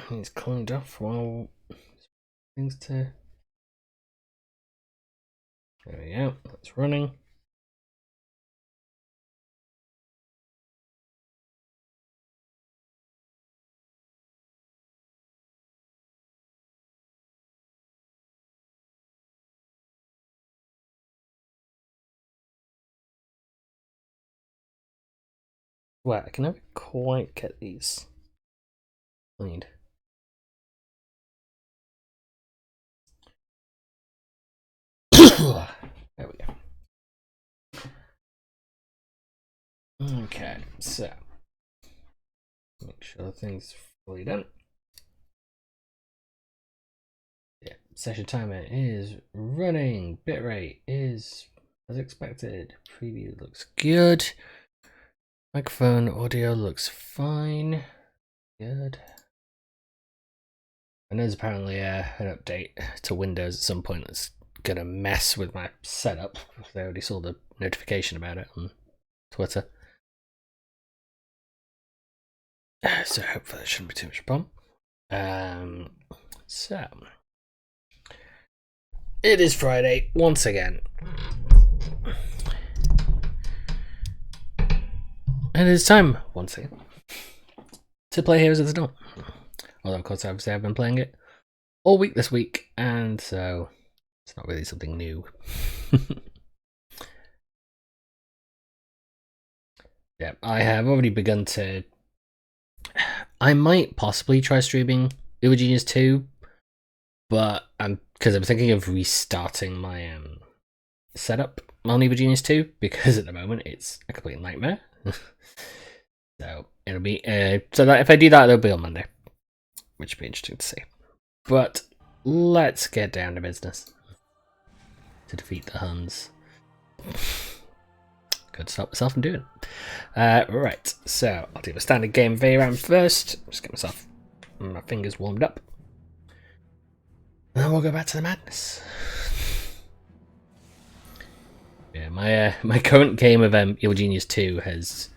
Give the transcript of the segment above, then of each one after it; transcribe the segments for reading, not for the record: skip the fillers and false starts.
It's cleaned off while things to. There we go. That's running. Well, I can never quite get these cleaned. There we go. Okay, so make sure things fully done. Yeah, session timer is running. Bitrate is as expected. Preview looks good. Microphone audio looks fine. Good. And there's apparently an update to Windows at some point that's gonna mess with my setup. I already saw the notification about it on Twitter. So hopefully that shouldn't be too much of a problem. So it is Friday once again. And it's time once again to play Heroes of the Storm. Although of course obviously I've been playing it all week this week, and so it's not really something new. Yeah, I have already begun to. I might possibly try streaming Evil Genius 2, but because I'm thinking of restarting my setup on Evil Genius 2, because at the moment it's a complete nightmare. So it'll be so that if I do that, it'll be on Monday, which will be interesting to see. But let's get down to business to defeat the Huns. Could stop myself from doing it. Right, so I'll do a standard game of ARAM first. Just get myself my fingers warmed up. And then we'll go back to the madness. Yeah, my current game of Evil Genius 2 has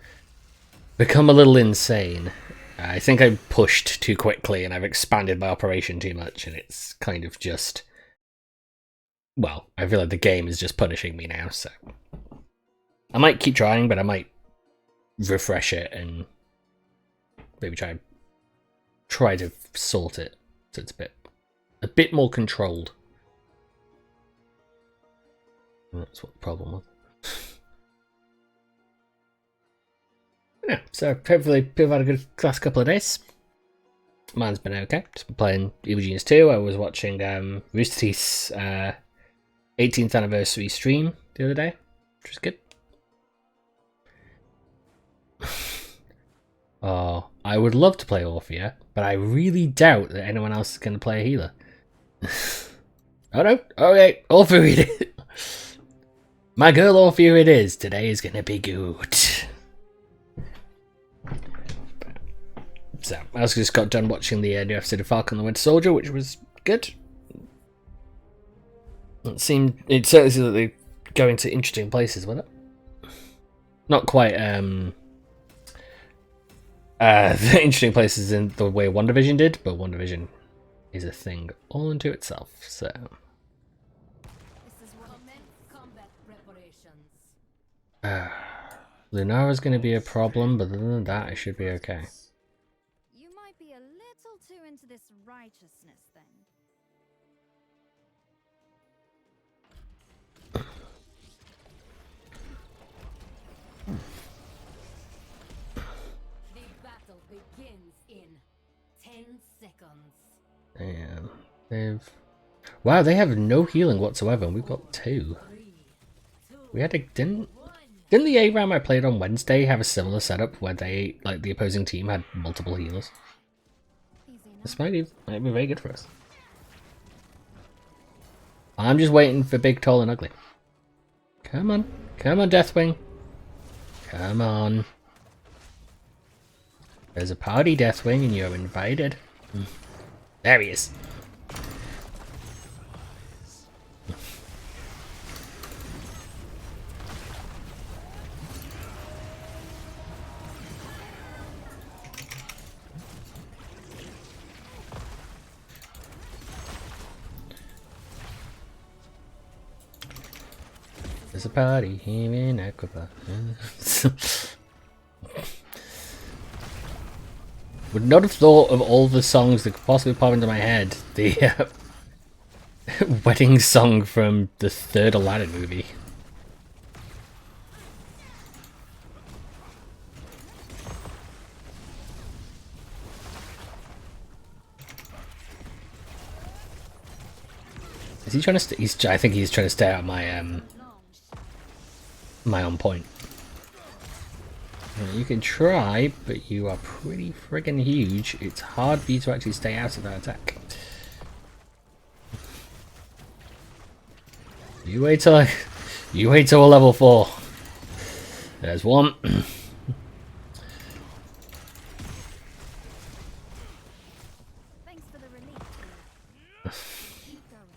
become a little insane. I think I pushed too quickly and I've expanded my operation too much, and it's kind of just. Well, I feel like the game is just punishing me now, so. I might keep trying, but I might refresh it and maybe try to sort it so it's a bit more controlled. That's what the problem was. Yeah, so hopefully people had a good last couple of days. Mine's been okay. Just been playing Evil Genius 2. I was watching Rooster Teeth's 18th anniversary stream the other day, which was good. Oh, I would love to play Orphea, but I really doubt that anyone else is going to play a healer. Oh no, okay, Orphea it is. My girl Orphea it is. Today is going to be good. So, I also just got done watching the new episode of Falcon and the Winter Soldier, which was good. It certainly seems that they're going to interesting places with it. Not quite the interesting places in the way WandaVision did, but WandaVision is a thing all unto itself, so. Lunara's going to be a problem, but other than that, I should be okay. You might be a little too into this righteousness thing. The battle begins in 10 seconds. Damn. Wow, they have no healing whatsoever, and we've got 2. We had didn't the ARAM I played on Wednesday have a similar setup where they, like, the opposing team had multiple healers? This might be very good for us. I'm just waiting for Big, Tall, and Ugly. Come on, Deathwing. Come on. There's a party, Deathwing, and you're invited. There he is. There's a party here in Ecuador. Would not have thought of all the songs that could possibly pop into my head. The wedding song from the third Aladdin movie. Is he trying to? I think he's trying to stay out of my my own point. You can try, but you are pretty friggin' huge. It's hard for you to actually stay out of that attack. You wait till we're level 4. There's one. Thanks for the relief. Keep going.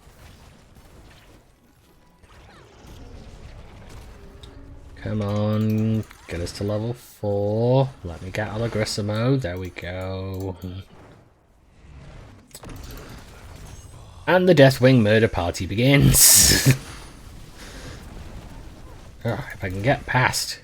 Come on, get us to level 4. Let me get Allegrissimo. There we go. And the Deathwing murder party begins. Oh, if I can get past.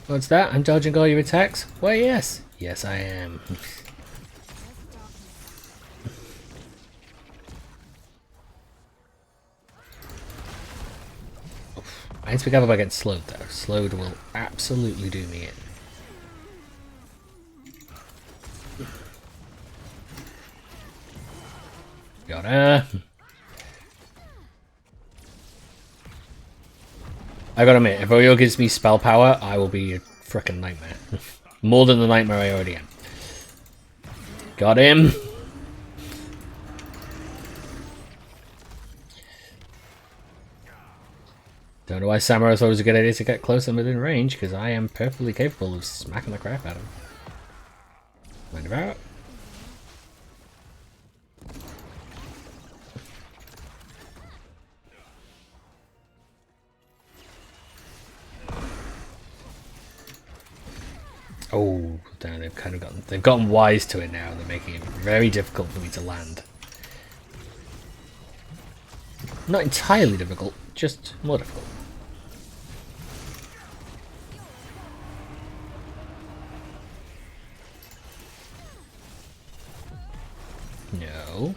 What's that? I'm dodging all your attacks? Why, yes. Yes, I am. I need to be careful about getting slowed though. Slowed will absolutely do me in. Got her. I gotta admit, if Oyo gives me spell power, I will be a frickin' nightmare. More than the nightmare I already am. Got him. Don't know why Samurai thought it was a good idea to get close and within range, because I am perfectly capable of smacking the crap out of him. Mind about. Oh, damn, they've gotten wise to it now. They're making it very difficult for me to land. Not entirely difficult, just more difficult. No.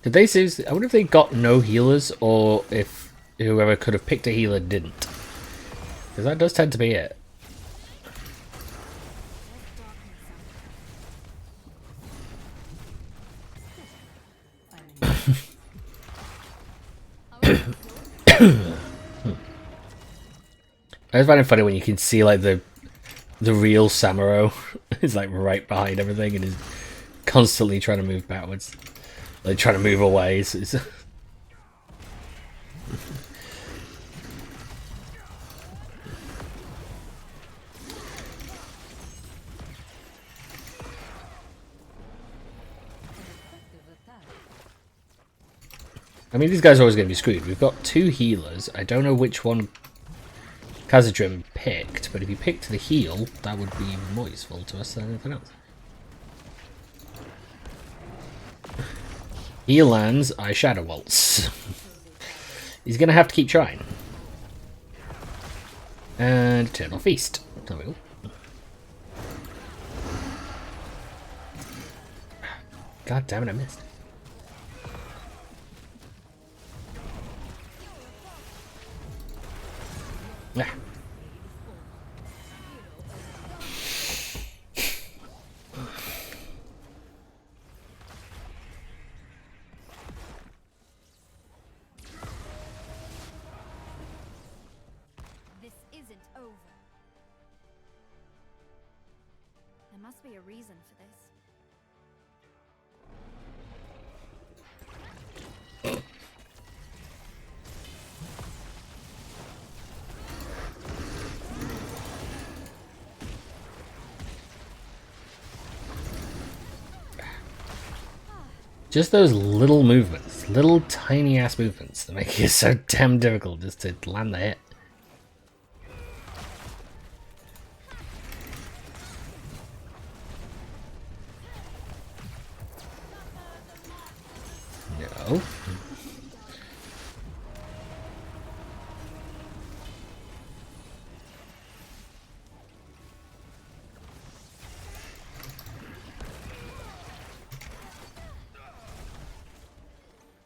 Did they seriously? I wonder if they got no healers or if whoever could have picked a healer didn't. Because that does tend to be it. I just find it funny when you can see like the real Samuro is like right behind everything and is constantly trying to move backwards, like trying to move away. It's I mean, these guys are always going to be screwed. We've got 2 healers. I don't know which one Khazadrim picked, but if he picked the heal, that would be even more useful to us than anything else. He lands, I Shadow Waltz. He's going to have to keep trying. And Eternal Feast. There we go. God damn it, I missed. Yeah. This isn't over. There must be a reason for this. Just those little movements, little tiny ass movements that make it so damn difficult just to land the hit. No.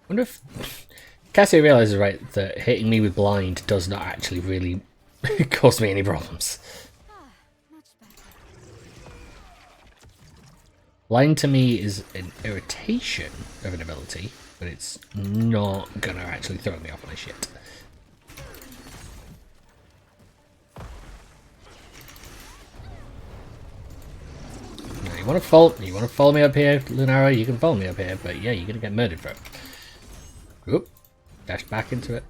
I wonder if Cassie realizes, right, that hitting me with blind does not actually really cause me any problems. Much better. Blind to me is an irritation of an ability, but it's not gonna actually throw me off my shit. Now, you want to follow me up here, Lunara? You can follow me up here, but yeah, you're gonna get murdered for it. Oop, dash back into it.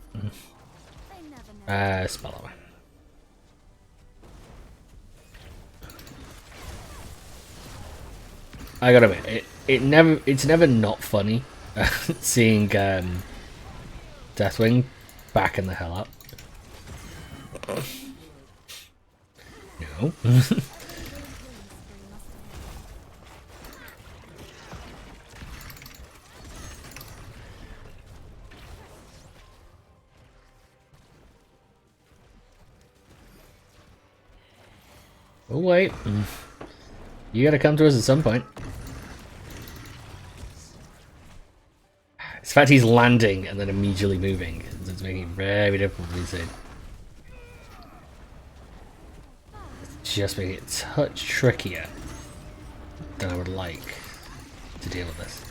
Spellover. I gotta admit, it's never not funny seeing Deathwing backing the hell up. No. Oh wait, you gotta come to us at some point. It's the fact he's landing and then immediately moving. It's making it very difficult to see. It's just making it a touch trickier than I would like to deal with this.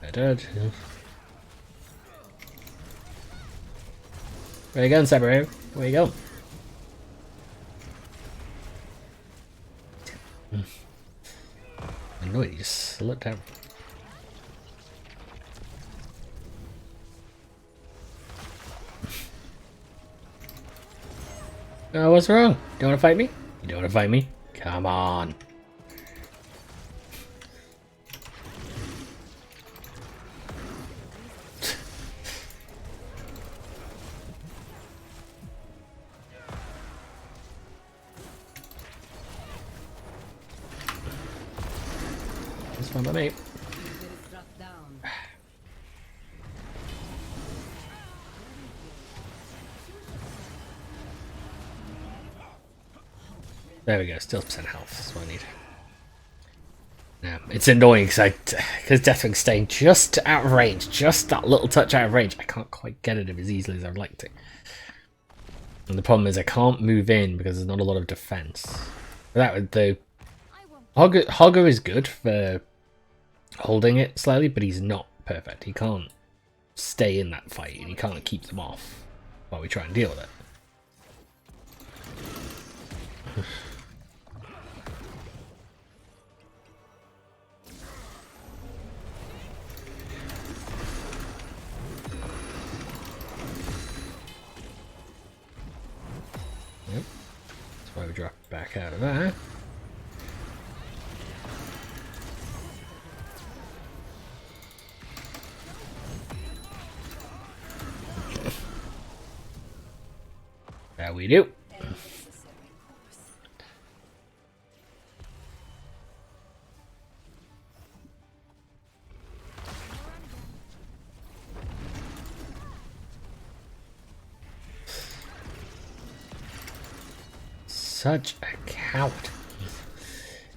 I did. Where you going, Saburo? Where you going? Annoyed, he just slipped out. Oh, what's wrong? You don't want to fight me? You don't want to fight me? Come on. That's fine by me. There we go, still percent health, that's what I need. Yeah, it's annoying because Deathwing's staying just out of range, just that little touch out of range. I can't quite get at him as easily as I'd like to. And the problem is I can't move in because there's not a lot of defense. That would though, Hogger is good for holding it slightly, but he's not perfect. He can't stay in that fight and he can't keep them off while we try and deal with it. Yep, that's why we drop back out of that. That we do. Such a coward.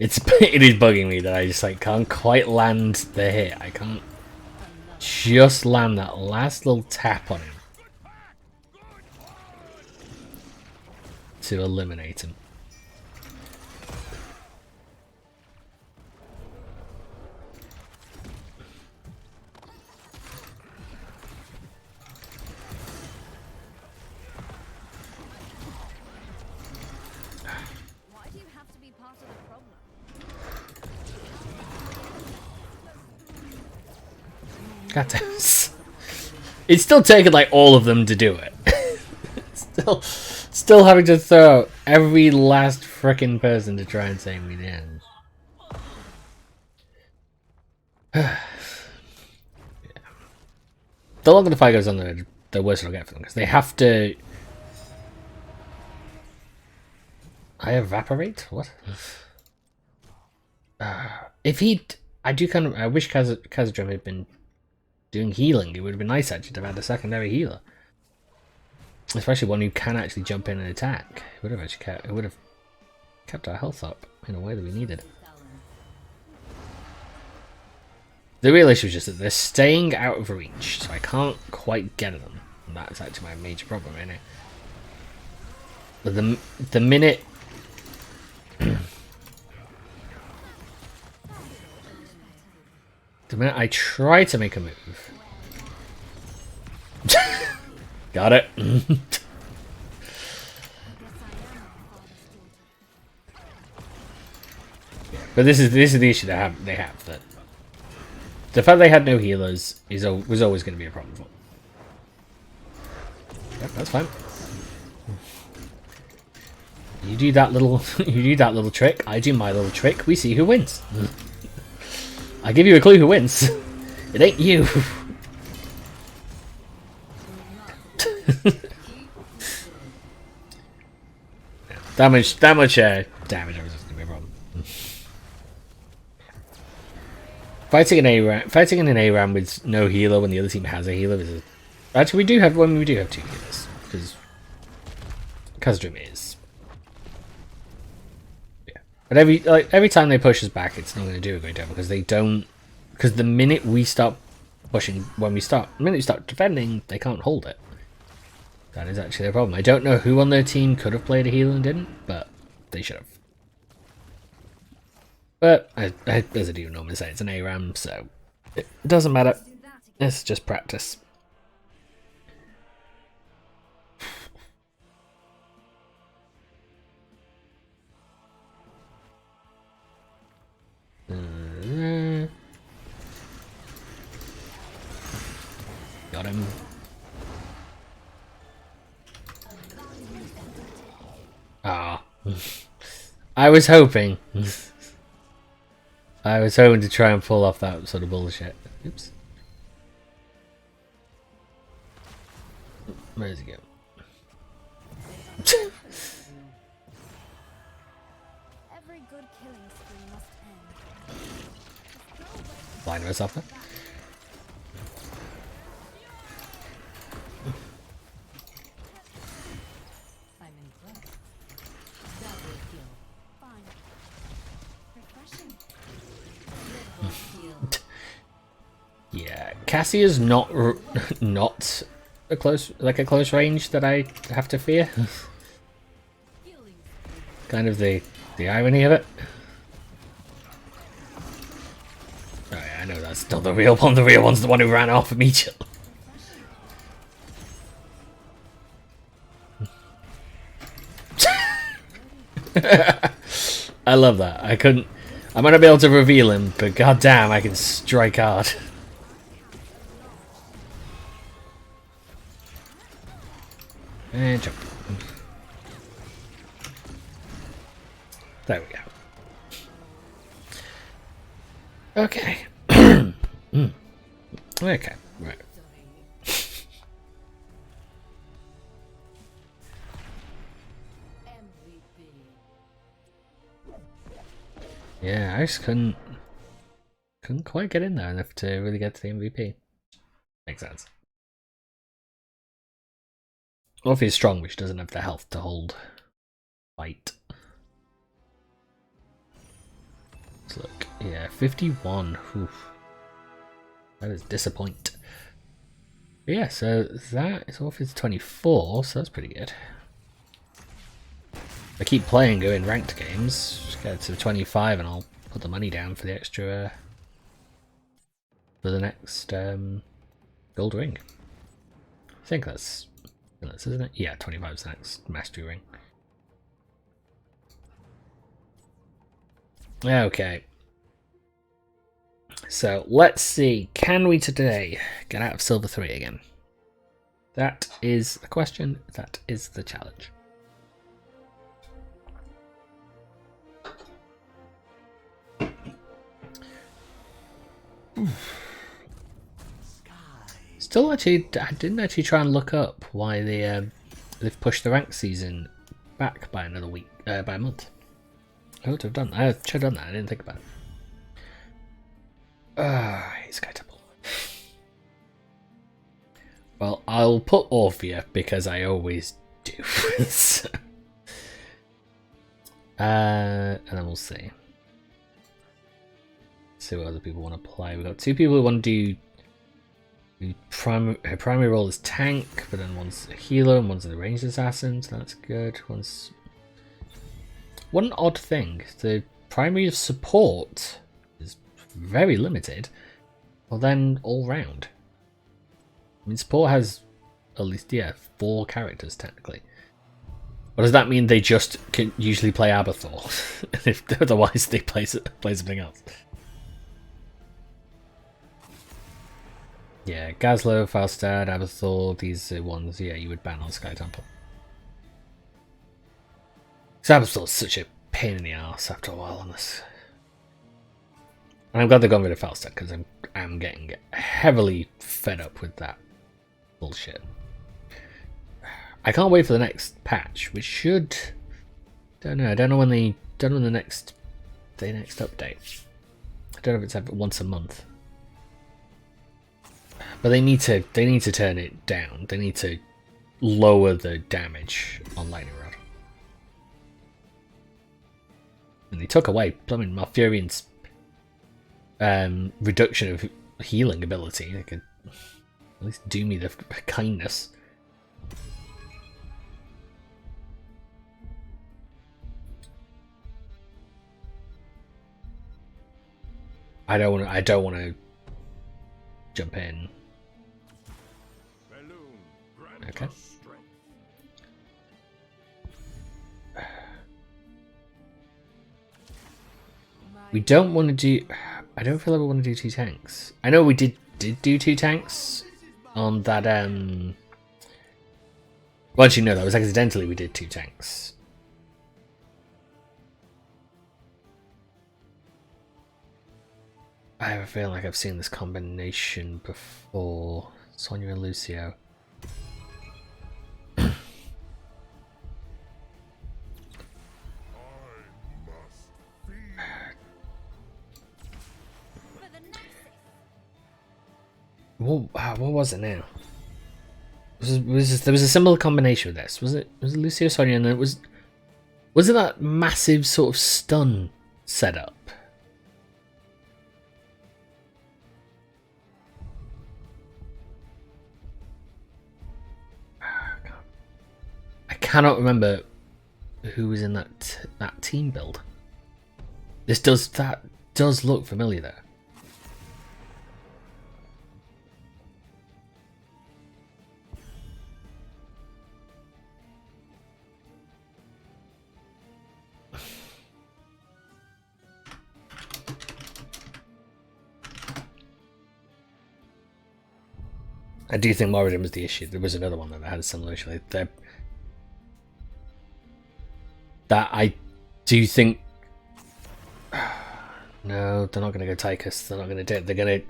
It is bugging me that I just like can't quite land the hit. I can't just land that last little tap on him to eliminate him. Why do you have to be part of the problem? God damn. It's still taking like all of them to do it. Still having to throw out every last frickin' person to try and save me down. The longer the fight goes on, the worse it'll get for them because they have to. I evaporate? What? If he'd, I do kind of. I wish Kazadrim had been doing healing. It would have been nice actually to have had a secondary healer, especially one who can actually jump in and attack. It would have actually kept. It would have kept our health up in a way that we needed. The real issue is just that they're staying out of reach, so I can't quite get at them. And that's actually my major problem right now. But the minute the minute I try to make a move, got it. But this is the issue they have that the fact they had no healers was always going to be a problem for them. Yep, that's fine. You do that little trick, I do my little trick, we see who wins. I give you a clue who wins. It ain't you. that much damage I was just gonna be a problem. Fighting in an ARAM with no healer when the other team has a healer is actually we do have two healers because Kazadrim is. Yeah. But every time they push us back, it's not going to do a great deal because they don't. Because the minute we start pushing, the minute we start defending, they can't hold it. That is actually their problem. I don't know who on their team could have played a healer and didn't, but they should have. But as I do normally say, it's an ARAM, so it doesn't matter. It's just practice. Got him. Ah, I was hoping. I was hoping to try and pull off that sort of bullshit. Oops. Where does he go? Every good killing spree must end. Blind myself there. I'm impressed. Double kill. Fine. Refreshing. Triple kill. Yeah, Cassie is not a close range that I have to fear. Kind of the irony of it. Oh yeah, I know that's not the real one. The real one's the one who ran off immediately. I love that. I might not be able to reveal him, but goddamn, I can strike hard. And jump. There we go. Okay. Okay, right. MVP. Yeah, I just couldn't quite get in there enough to really get to the MVP. Makes sense. Well, if he's strong, which doesn't have the health to hold fight. Let's look. Yeah, 51. Oof. That is disappoint. But yeah, so that is off his 24, so that's pretty good. I keep playing, going ranked games, just get to 25 and I'll put the money down for the extra, for the next gold ring. I think that's, isn't it? Yeah, 25 is the next mastery ring. Okay. So let's see, can we today get out of Silver 3 again? That is the question, that is the challenge. Still, actually, I didn't actually try and look up why they've pushed the rank season back by another week, by a month. I ought to have done. I should have done that. I didn't think about it. I hate Sky Temple. Well, I'll put Orphea because I always do. So. And then we'll see. See what other people want to play. We've got two people who want to do. Her primary role is tank, but then one's a healer and one's a ranged assassin, so that's good. One's. What an odd thing. The primary of support is very limited. Well, then all round. I mean, support has at least, 4 characters technically. Or does that mean they just can usually play Abathor? If otherwise they play something else? Yeah, Gazlo, Falstad, Abathor, these are ones, you would ban on Sky Temple. Because Abathor's such a pain in the ass after a while on this. And I'm glad they've gone rid of Falstad, because I'm getting heavily fed up with that bullshit. I can't wait for the next patch, which should... I don't know when the next update. I don't know if it's ever once a month. But they need to turn it down. They need to lower the damage on Lightning Rod. And they took away Malfurion's reduction of healing ability. They could at least do me the kindness. I don't want to jump in. Okay. We don't want to do. I don't feel like we want to do 2 tanks. I know we did do 2 tanks on that. Well, actually, no, that was accidentally. We did 2 tanks. I have a feeling like I've seen this combination before. Sonya and Lucio. What was it now? There was a similar combination with this. Was it Lucio, Sonya, and then was it that massive sort of stun setup? I cannot remember who was in that team build. That does look familiar though. I do think Moradin was the issue. There was another one that had a similar issue. That I do think. No, they're not going to go Tychus. They're not going to do it. They're going to.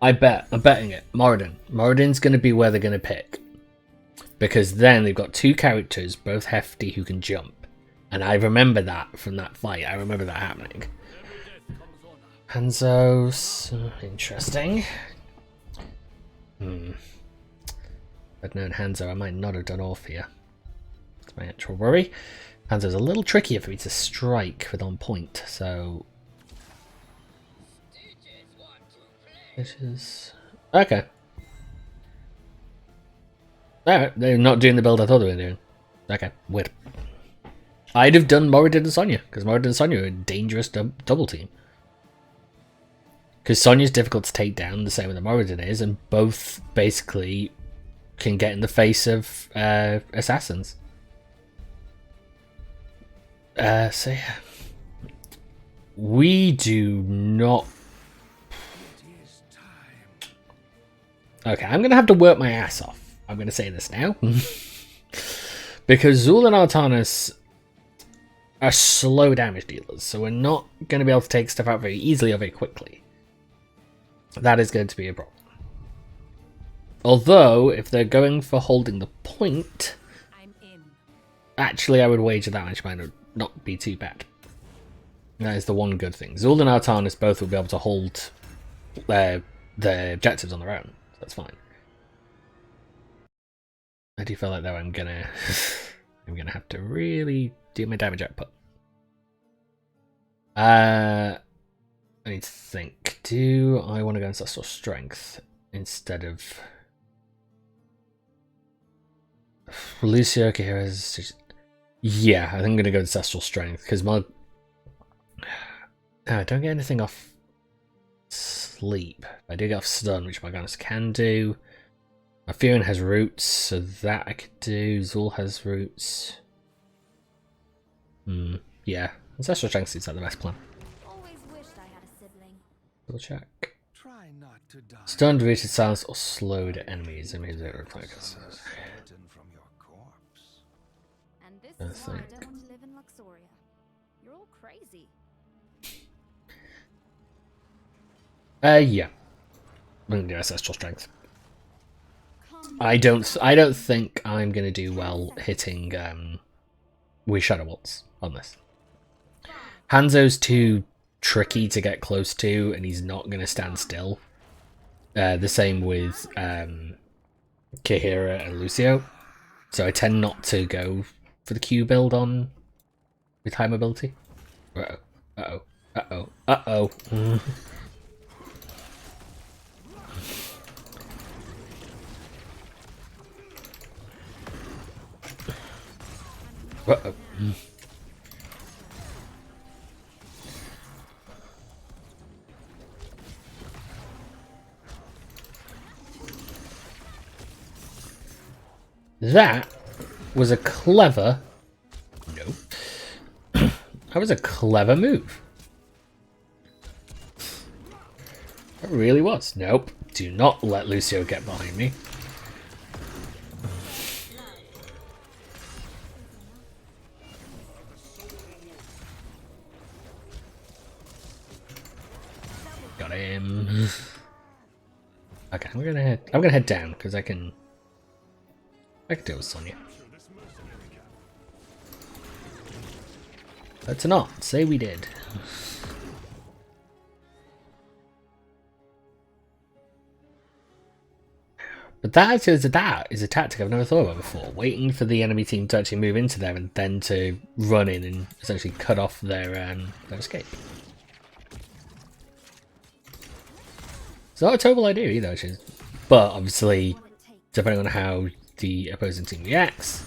I'm betting it. Moradin. Moradin's going to be where they're going to pick. Because then they've got 2 characters, both hefty, who can jump. And I remember that from that fight. I remember that happening. Hanzo's interesting. If I'd known Hanzo, I might not have done Orphea. That's my actual worry. Hanzo's a little trickier for me to strike with on point, so. This is. Okay. Alright, they're not doing the build I thought they were doing. Okay, weird. I'd have done Moradin and Sonya, because Moradin and Sonya are a dangerous double team. Because Sonya's difficult to take down, the same with the Moradin is, and both basically can get in the face of assassins. So yeah. We do not... Okay, I'm going to have to work my ass off. I'm going to say this now. Because Zul and Artanis are slow damage dealers, so we're not going to be able to take stuff out very easily or very quickly. That is going to be a problem. Although, if they're going for holding the point, I'm in. actually I would wager that much might not be too bad. That is the one good thing. Zul and Artanis both will be able to hold their objectives on their own. So that's fine. I do feel like though I'm gonna have to really do my damage output. I need to think. Do I want to go Ancestral Strength instead of Lucio? Okay, yeah, I think I'm gonna go Ancestral Strength because my I don't get anything off sleep. I do get off stun, which my Gaunus can do. My Furin has roots, so that I could do. Zul has roots. Yeah. Ancestral Strength seems like the best plan. Always wished I had a sibling. Double check. Try not to die. Stunned, rooted, silenced, or slowed enemies. I mean, they look like us. Skeleton from your corpse. And this That's is why I like- don't want to live in Luxoria. You're all crazy. Yeah. I'm gonna do Ancestral Strength. I don't think I'm gonna do well hitting with Shadow Waltz on this. Hanzo's too tricky to get close to, and he's not gonna stand still. The same with Kihira and Lucio. So I tend not to go for the Q build on with high mobility. Uh oh. Uh oh. Uh oh. Uh-oh. That was a clever... No. That was a clever move. It really was. Nope. Do not let Lucio get behind me. Got him. Okay, I'm gonna head down because I can deal with Sonya. Let's not say we did. But that is a tactic I've never thought about before. Waiting for the enemy team to actually move into there and then to run in and essentially cut off their escape. It's not a terrible idea either, actually. But obviously, depending on how the opposing team reacts,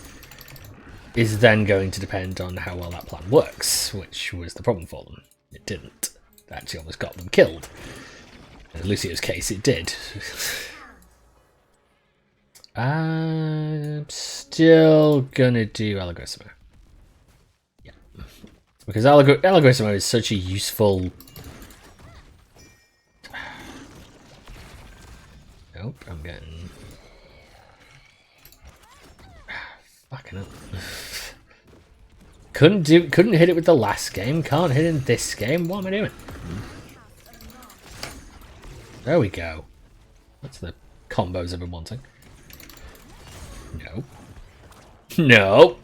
is then going to depend on how well that plan works, which was the problem for them. It didn't. It actually almost got them killed. In Lucio's case, it did. I'm still gonna do Alagosimo. Yeah. Because Alagosimo is such a useful... Nope, I'm getting... Fucking hell. Couldn't hit it with the last game, can't hit it in this game. What am I doing? There we go. That's the combos I've been wanting. No. No.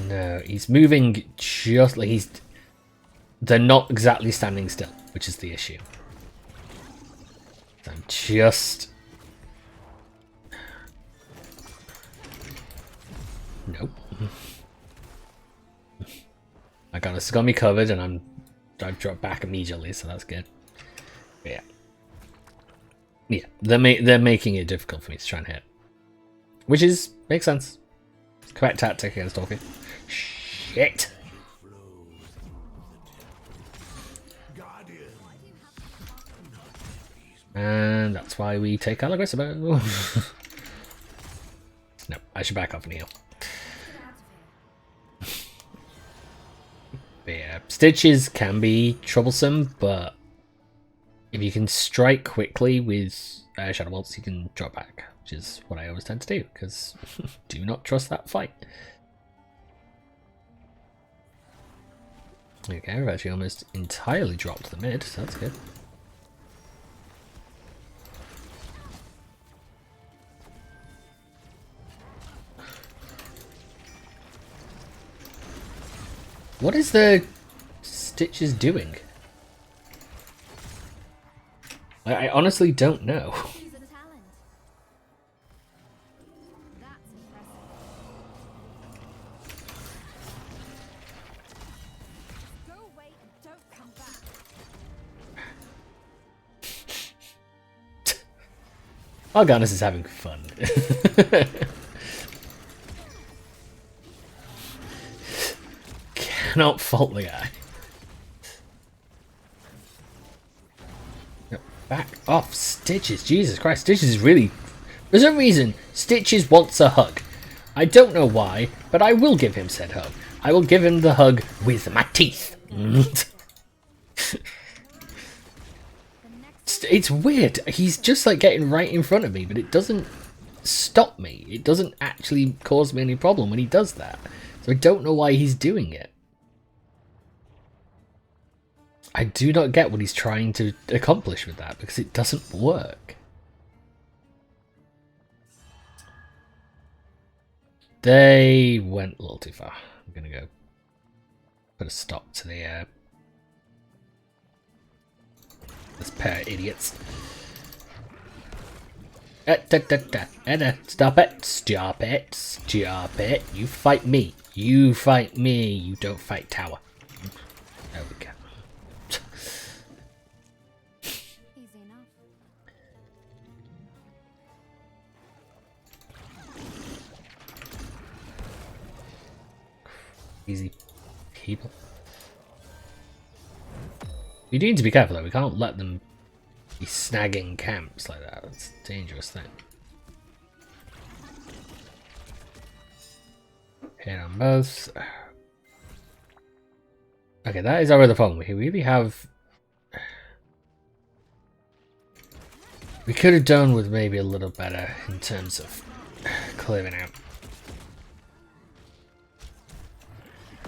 No, he's moving just like he's... They're not exactly standing still, which is the issue. I'm just... Nope. I got me covered, and I've dropped back immediately, so that's good. But yeah, yeah, they're making it difficult for me to try and hit, which makes sense. It's the correct tactic against Orchid. Shit. And that's why we take Alagosimo. No, I should back off and heal. But yeah, Stitches can be troublesome, but if you can strike quickly with Shadow Waltz, you can drop back, which is what I always tend to do, because do not trust that fight. Okay, we've actually almost entirely dropped the mid, so that's good. What is the Stitches doing? I honestly don't know. Use a talent. That's impressive. Go away and don't come back. Arganis is having fun. Cannot fault the guy. Back off, Stitches. Jesus Christ, Stitches is really... For some reason, Stitches wants a hug. I don't know why, but I will give him said hug. I will give him the hug with my teeth. It's weird. He's just like getting right in front of me, but it doesn't stop me. It doesn't actually cause me any problem when he does that. So I don't know why he's doing it. I do not get what he's trying to accomplish with that, because it doesn't work. They went a little too far. I'm going to go put a stop to the this pair of idiots. Stop it! Stop it! Stop it! You fight me! You fight me! You don't fight tower. There we go. Easy enough. Easy people. We do need to be careful though, we can't let them be snagging camps like that. That's a dangerous thing. Hit on both. Okay, that is our other problem. We really have... We could have done with maybe a little better in terms of clearing out.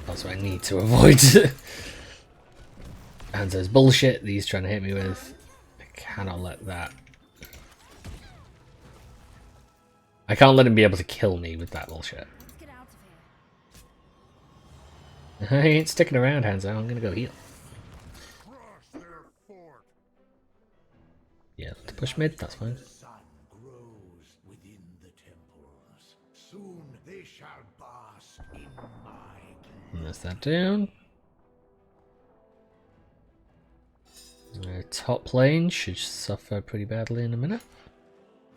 That's what I need to avoid. And there's bullshit that he's trying to hit me with. I cannot let that. I can't let him be able to kill me with that bullshit. Let's get out of here. I ain't sticking around, Hanzo. I'm gonna go heal. Yeah, to push mid, that's fine. The sun grows within the temples. Soon they shall bask in my Mess that down. Top lane should suffer pretty badly in a minute.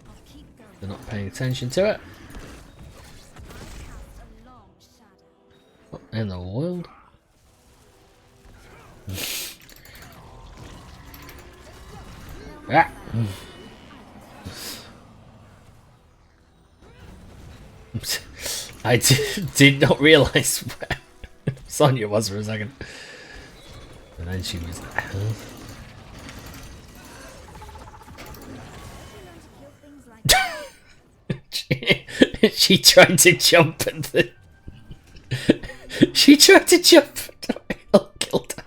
I'll keep going. They're not paying attention to it. Cast a long shadow. What in the world? Ah. I did not realise where Sonya was for a second. And then she was there. She tried to jump at the... She tried to jump at the... Killed her.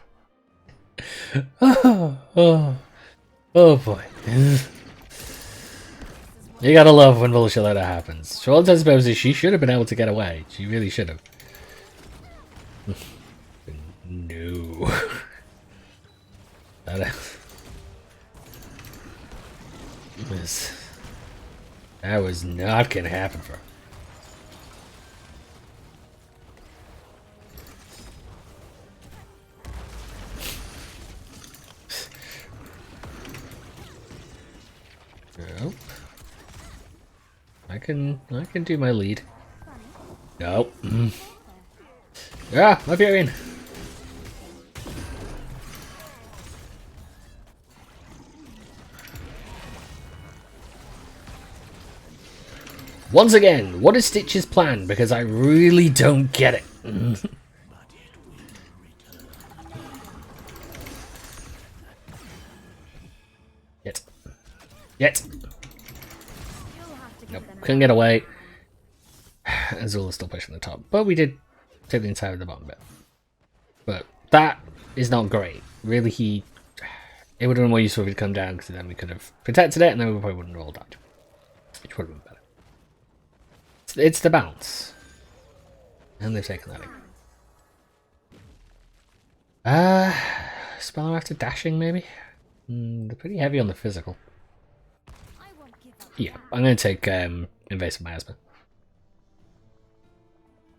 Oh boy. You gotta love when bullshit like that happens. For all intents and purposes, she should have been able to get away. She really should have. No. That was not gonna happen for her. Nope. I can do my lead. Nope. Ah, up here in. Once again, what is Stitch's plan? Because I really don't get it. Yet. Nope, couldn't get away. Azula's still pushing the top, but we did take the entire of the bottom bit. But that is not great. Really, it would have been more useful if he'd come down, because then we could have protected it, and then we probably wouldn't have all died. Which would have been better. It's the bounce. And they've taken that again. Speller after dashing, maybe? They're pretty heavy on the physical. I won't give up. Yeah, I'm going to take Invasive Miasma.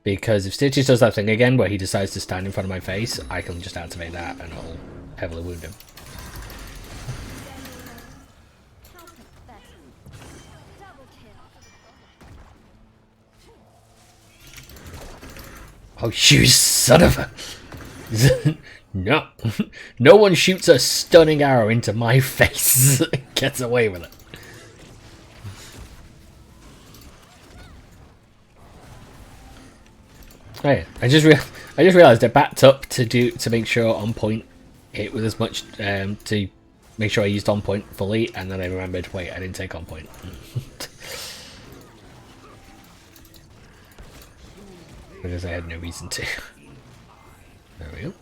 Because if Stitches does that thing again where he decides to stand in front of my face, I can just activate that and it'll heavily wound him. How pathetic. Double kill. Oh, you son of a... No. No one shoots a stunning arrow into my face and gets away with it. Oh yeah, I just realized I backed up to make sure on point hit with as much to make sure I used on point fully, and then I remembered, wait, I didn't take on point. Because I had no reason to. There we go.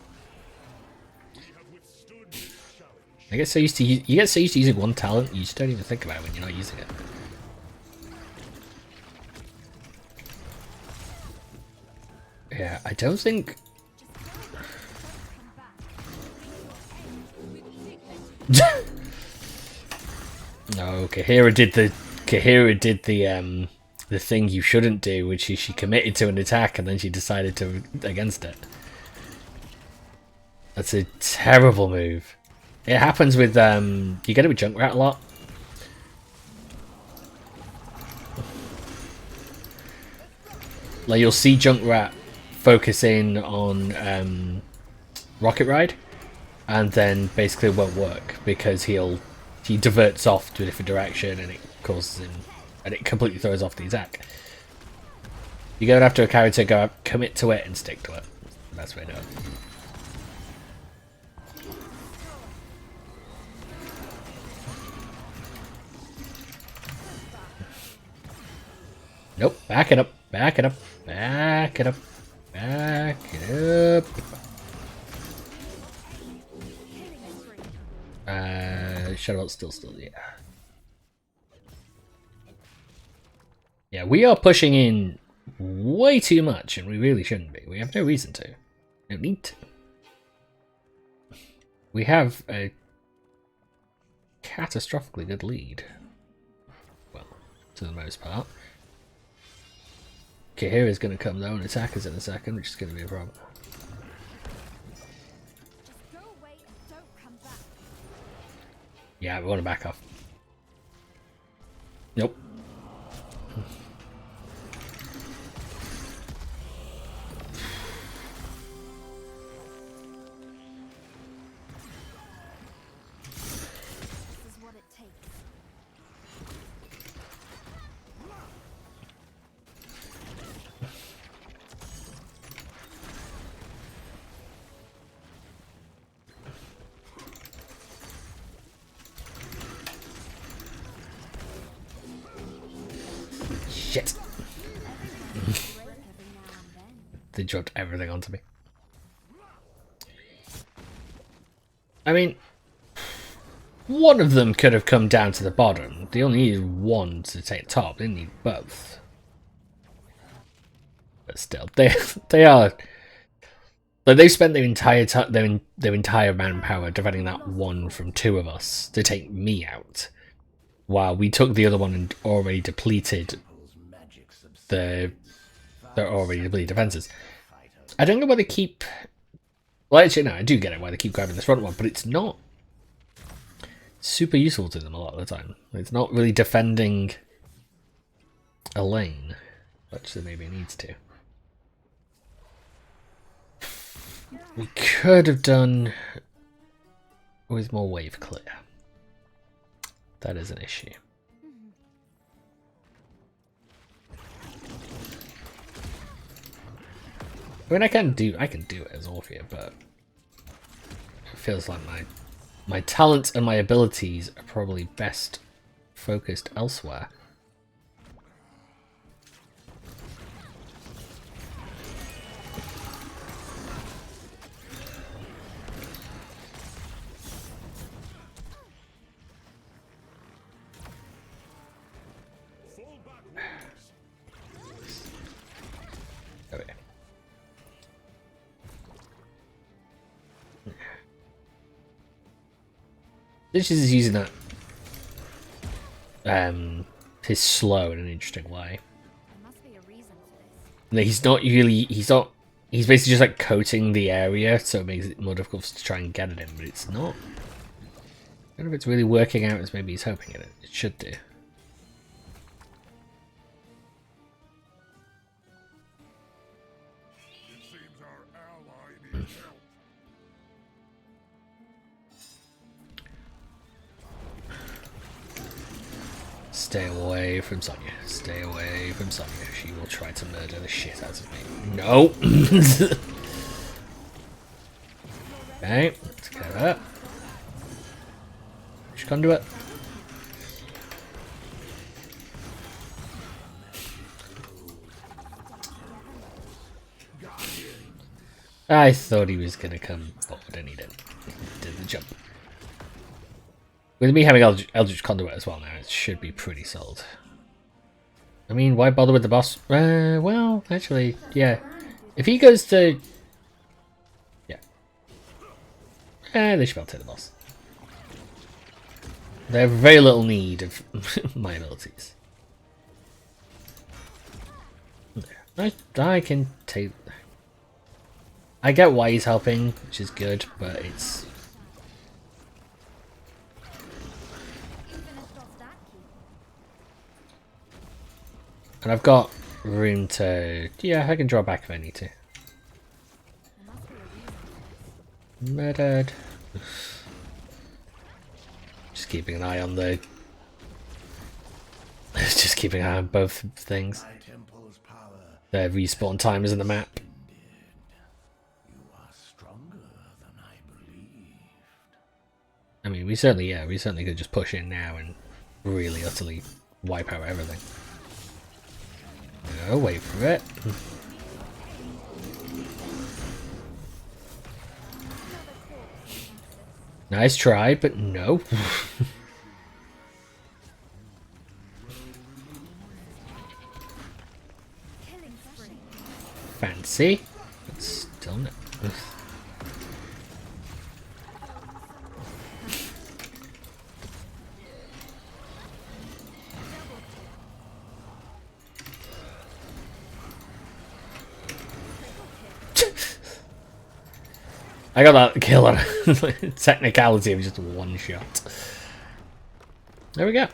I get so used to you get so used to using one talent, you just don't even think about it when you're not using it. Yeah, I don't think. No, Kahira did the thing you shouldn't do, which is she committed to an attack and then she decided to against it. That's a terrible move. It happens with you get it with Junkrat a lot. Like you'll see Junkrat focusing on Rocket Ride, and then basically it won't work because he diverts off to a different direction and it causes him, and it completely throws off the attack. You go after a character, go up, commit to it and stick to it. That's the best way to do it. Nope, back it up, back it up, back it up, back it up. Shadowbolt's still, yeah. Yeah, we are pushing in way too much, and we really shouldn't be. We have no reason to. No need to. We have a catastrophically good lead. Well, to the most part. Kahira's going to come though and attack us in a second, which is going to be a problem. Just go away and don't come back. Yeah, we want to back off. Nope. This is what it takes. Shit. Break every now and then. They dropped everything onto me. I mean, one of them could have come down to the bottom. They only needed one to take top. They didn't need both. But still, they are. Like they've spent their entire their entire manpower defending that one from two of us to take me out, while we took the other one and already depleted their already depleted defenses. I don't know why they keep. Well, actually, no, I do get it why they keep grabbing this front one, but it's not super useful to them a lot of the time. It's not really defending a lane, which it maybe needs to. We could have done with more wave clear. That is an issue. I mean, I can do it as Orphea, but it feels like my talents and my abilities are probably best focused elsewhere. This is using that his slow in an interesting way. There must be a reason for this. Like, he's basically just like coating the area, so it makes it more difficult to try and get at him, but it's not. I don't know if it's really working out as maybe he's hoping it should do. It seems our ally needs help. Stay away from Sonya. Stay away from Sonya. She will try to murder the shit out of me. No! Okay, let's get that. Which conduit? I thought he was gonna come forward and he didn't. He did the jump. With me having Eldritch Conduit as well now, it should be pretty solid. I mean, why bother with the boss? Well, actually, yeah. If he goes to... Yeah. They should be able to take the boss. They have very little need of my abilities. I can take... I get why he's helping, which is good, but it's... You finished off that key. And I've got room to... Yeah, I can draw back if I need to. There must be a reason for this. Murdered. Just keeping an eye on the... Just keeping an eye on both things. My temple's power. The respawn timers in the map. You are stronger than I believed. I mean, we certainly could just push in now and really utterly wipe out everything. No, wait for it. Nice try, but no. Killing spree. Fancy, but still no. I got that kill on technicality of just one shot. There we go.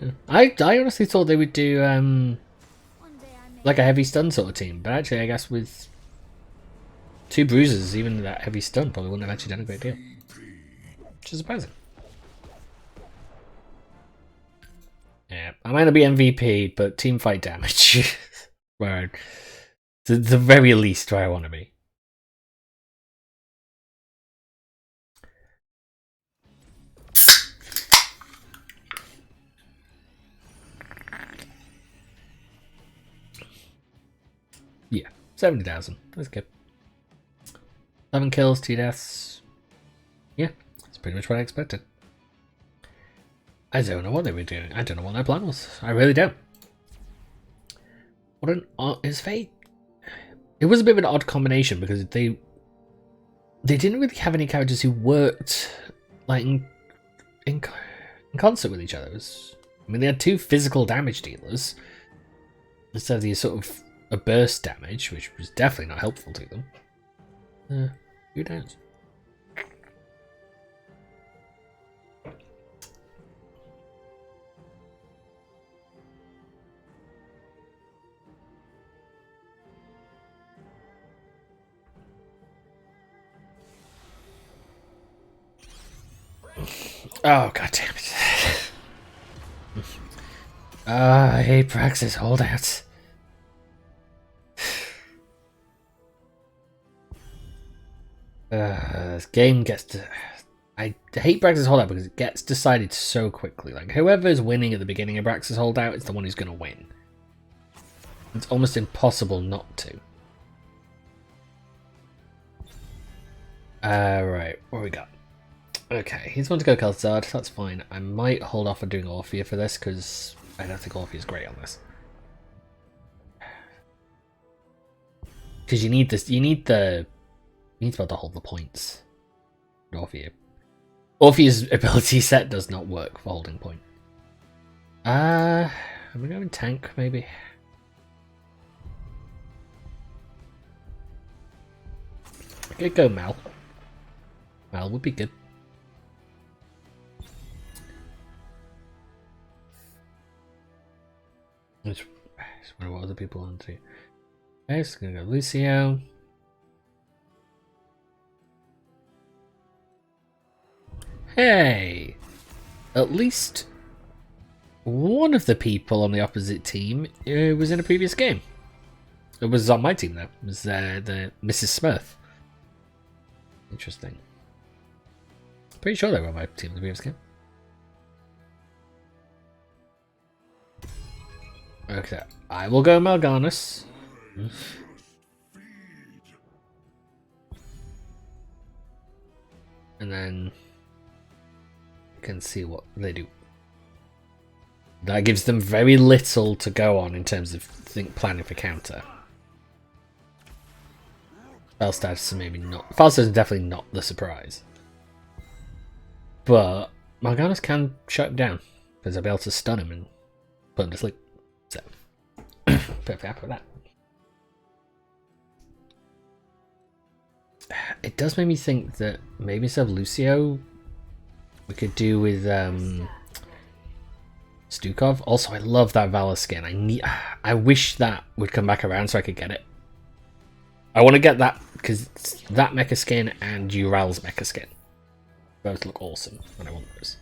Yeah. I honestly thought they would do One day I may like a heavy stun sort of team, but actually I guess with 2 bruises, even that heavy stun probably wouldn't have actually done a great deal. Which is surprising. Yeah, I might not be MVP, but team fight damage, where the very least where I want to be. Yeah, 70,000. That's good. 11 kills, 2 deaths. Yeah, that's pretty much what I expected. I don't know what they were doing. I don't know what their plan was. I really don't. What an odd... It's very... It was a bit of an odd combination because they didn't really have any characters who worked like in concert with each other. I mean, they had 2 physical damage dealers instead of these sort of a burst damage, which was definitely not helpful to them. Who knows? Oh, god damn it. I hate Praxis holdouts. This game gets to... I hate Brax's holdout because it gets decided so quickly. Like, whoever's winning at the beginning of Brax's holdout is the one who's going to win. It's almost impossible not to. Right, what we got? Okay, he's going to go Kel'Thuzad, that's fine. I might hold off on doing Orphea for this because I don't think Orphea's great on this. Because you need this, you need to be able to hold the points. Orphea. Orpheus' ability set does not work for holding point. I'm gonna go in tank, maybe. I could go Mal. Mal would be good. Let's wonder what other people want to. Okay, so gonna go Lucio. Hey! At least one of the people on the opposite team was in a previous game. It was on my team though. It was the Mrs. Smith. Interesting. Pretty sure they were on my team in the previous game. Okay, I will go Mal'Ganis. And then you can see what they do. That gives them very little to go on in terms of planning for counter. Falstad's maybe not. Falstad's definitely not the surprise. But Mal'Ganis can shut him down because I'll be able to stun him and put him to sleep. So, perfect happy with that. It does make me think that maybe instead of Lucio, we could do with Stukov. Also, I love that Valor skin. I wish that would come back around so I could get it. I want to get that because that mecha skin and Ural's mecha skin both look awesome, and I want those.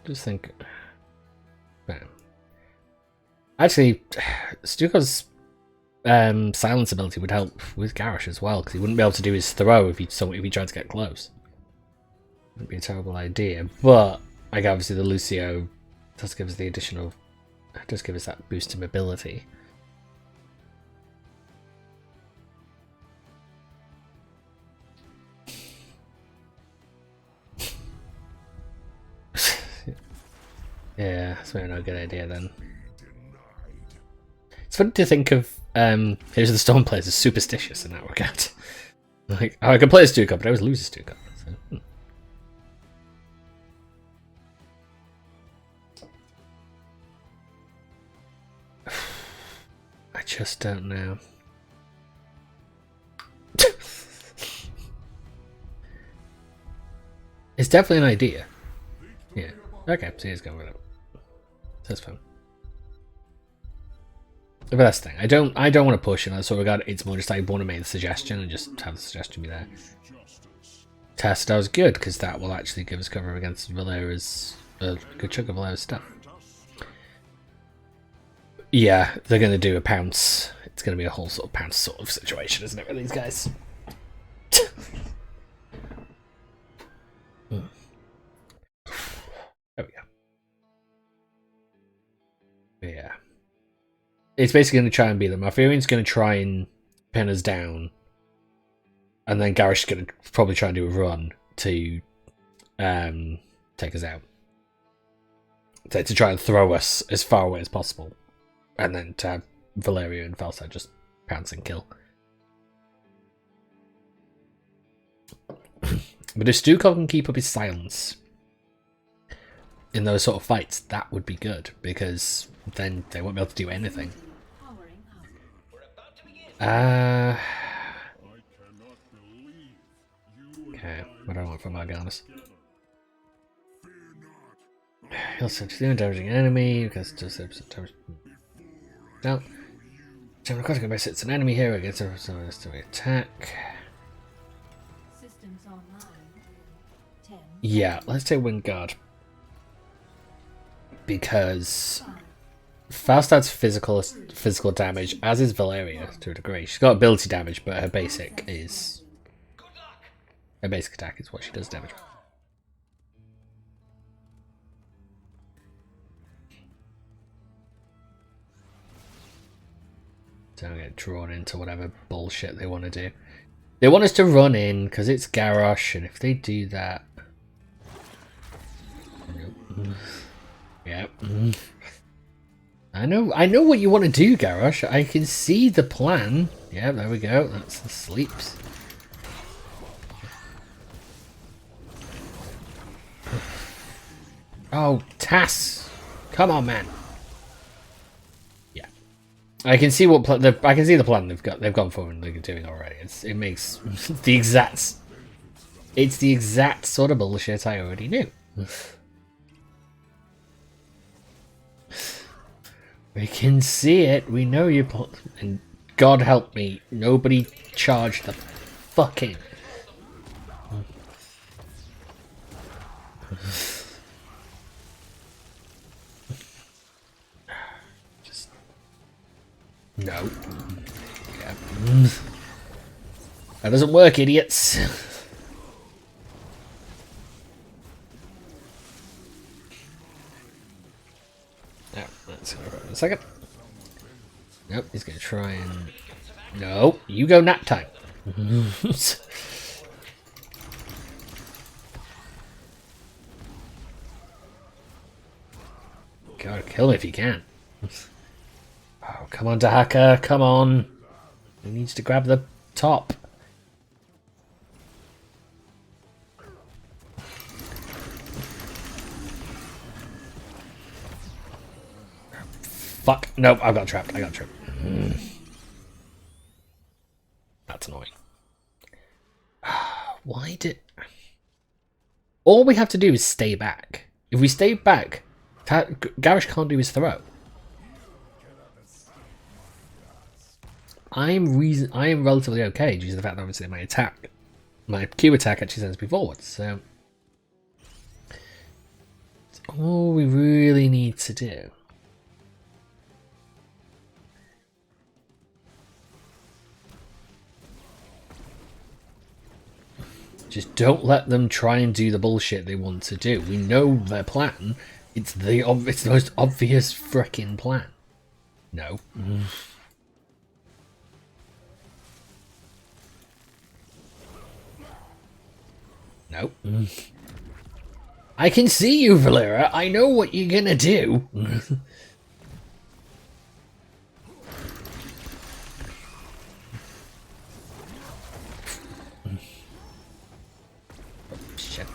Just think. Bam. Actually, Stuko's silence ability would help with Garrosh as well, because he wouldn't be able to do his throw if he tried to get close. Wouldn't be a terrible idea, but like obviously the Lucio does give us the additional, does give us that boost in mobility. Yeah, that's maybe not a good idea then. It's funny to think of Here's the Storm players as superstitious in that regard. Like, oh, I can play a Stukov, but I always lose a Stukov. So, I just don't know. It's definitely an idea. Yeah. Okay, so he's going with it. That's fine. But that's the thing. I don't want to push in that sort of regard. It's more just I want to make the suggestion and just have the suggestion be there. Testo is good because that will actually give us cover against Valera's a good chunk of Valera's stuff. Yeah, they're going to do a pounce. It's going to be a whole sort of pounce sort of situation, isn't it, with these guys? There we go. Yeah. It's basically going to try and beat them. Arthurian's going to try and pin us down. And then Garrosh is going to probably try and do a run to take us out. So to try and throw us as far away as possible. And then to have Valerio and Falstad just pounce and kill. But if Stukov can keep up his silence in those sort of fights, that would be good, because then they won't be able to do anything. Okay, what do I want from Mal'Ganis? He'll search the damaging enemy, because just no. General Cosmic Base hits an enemy here against a attack. Systems online. 10. Yeah, let's take Wind Guard. Because Falstad's physical damage, as is Valeria to a degree. She's got ability damage, but her basic is her basic attack is what she does damage. Don't get drawn into whatever bullshit they want to do. They want us to run in because it's Garrosh, and if they do that... Yep. I know what you want to do, Garrosh. I can see the plan. Yeah, there we go. That's the sleeps. Oh, Tass! Come on, man. Yeah, I can see what I can see the plan they've gone for and they're doing already. It makes the exact. It's the exact sort of bullshit I already knew. We can see it. We know you put. And God help me, nobody charged the fucking. Just no. Yeah. That doesn't work, idiots. No, let's go for a second. Nope, he's gonna try and. No, you go nap time. God, kill him if you can. Oh, come on, Dahaka, come on. He needs to grab the top. Fuck. Nope, I got trapped. That's annoying. Why did... All we have to do is stay back. If we stay back, Garrosh can't do his throw. I am relatively okay due to the fact that obviously my Q attack actually sends me forward, so it's all we really need to do. Just don't let them try and do the bullshit they want to do. We know their plan. It's the most obvious frickin' plan. No. No. I can see you, Valera. I know what you're gonna do. Shit.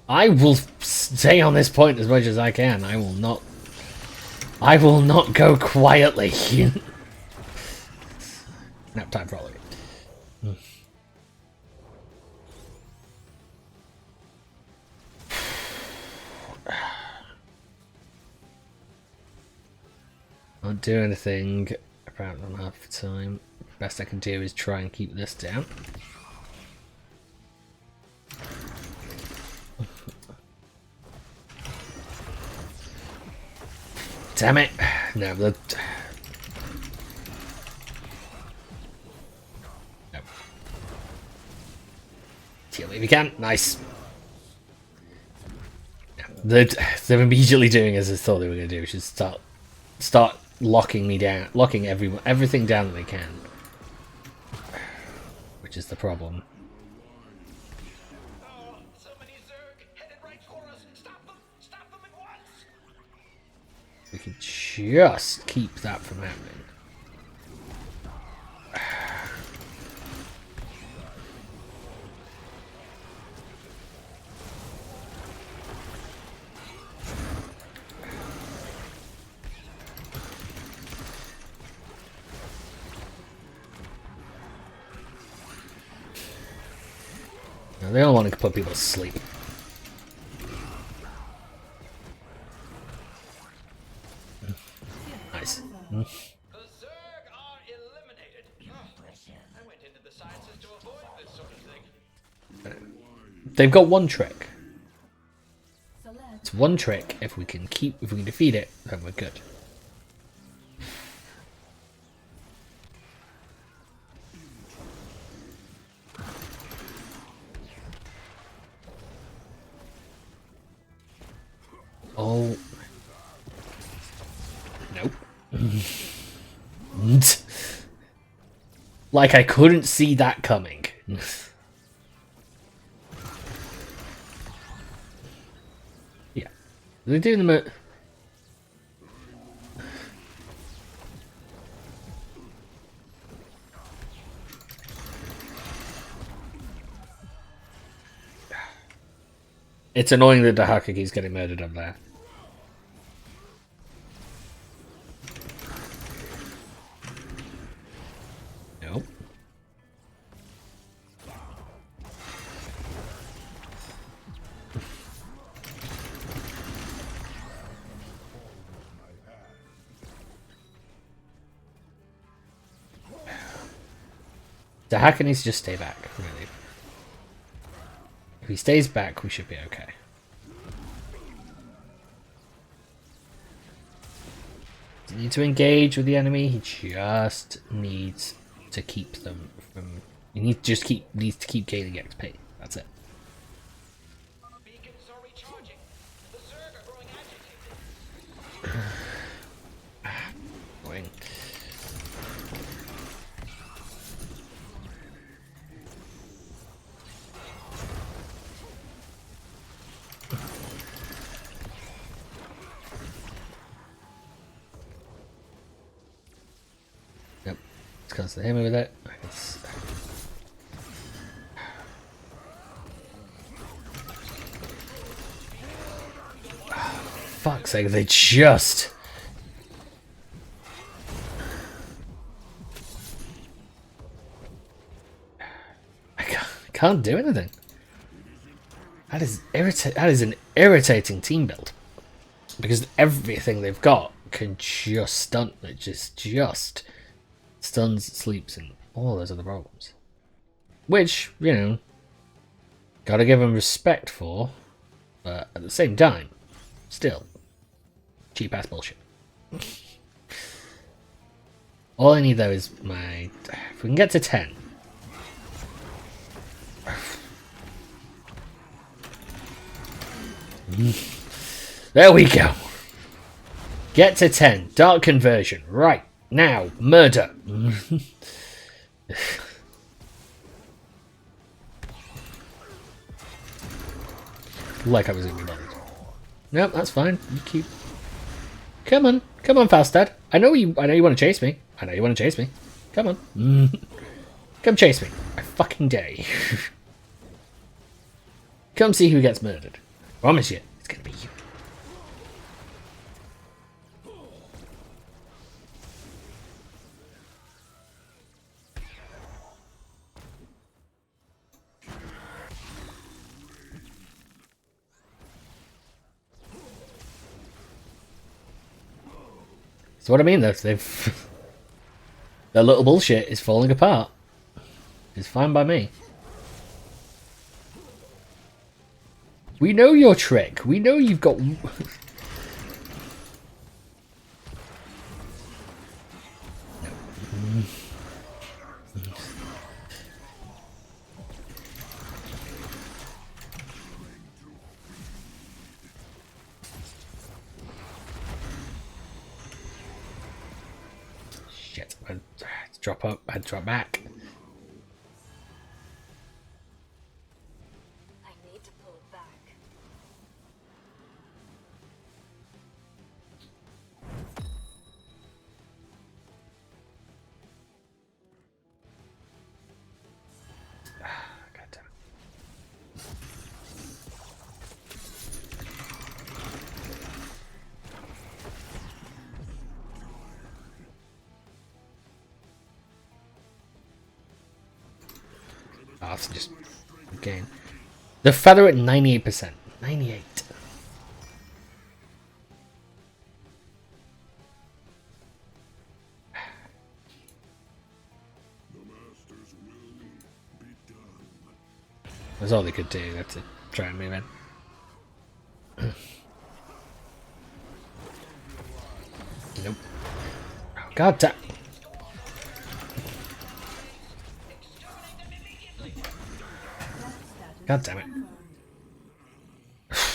I will stay on this point as much as I can. I will not go quietly. Nap time for all of you. Not do anything about half the time. Best I can do is try and keep this down. Damn it! No, the. No. Kill me if you can. Nice. They're immediately doing as I thought they were going to do, which is start locking me down, locking everything down that they can, which is the problem. Oh, so many Zerg headed right for us. Stop them at once. We can just keep that from happening. No, they don't want to put people to sleep. Nice. The Zerg are eliminated. I went into the sciences to avoid this sort of thing. They've got one trick. Select It's one trick. If we can defeat it, then we're good. Nope. Like I couldn't see that coming. Yeah. They're doing them. It's annoying that the Hakugi's getting murdered up there. Nope. The Haku needs to just stay back, really. If he stays back, we should be okay. Doesn't need to engage with the enemy. He just needs to keep them from. He needs to keep gaining XP. That's it. Beacons are recharging. The Zerg are growing agitated. Annoying. Yep. Let's constantly hit me with it. Fuck's sake, they just... I can't do anything. That is an irritating team build. Because everything they've got can just stun. It just stuns, sleeps, and all those other problems. Which, you know, gotta give them respect for, but at the same time, still, cheap ass bullshit. All I need though is my... If we can get to 10. There we go. Get to 10. Dark conversion. Right. Now. Murder. Like I was in your bothered. Nope, that's fine. You keep... Come on. Come on, Falstad. I know you want to chase me. I know you want to chase me. Come on. Come chase me. I fucking dare you. Come see who gets murdered. Promise you, it's gonna be you. That's what I mean, though. They've... Their little bullshit is falling apart. It's fine by me. We know your trick. We know you've got... Shit. I'd drop up. I'd drop back. I need to pull it back. God damn it. Oh, that's just again. The feather at 98%. 98. That's all they could do. They had to try and move in. Nope. Oh, God damn. God damn it.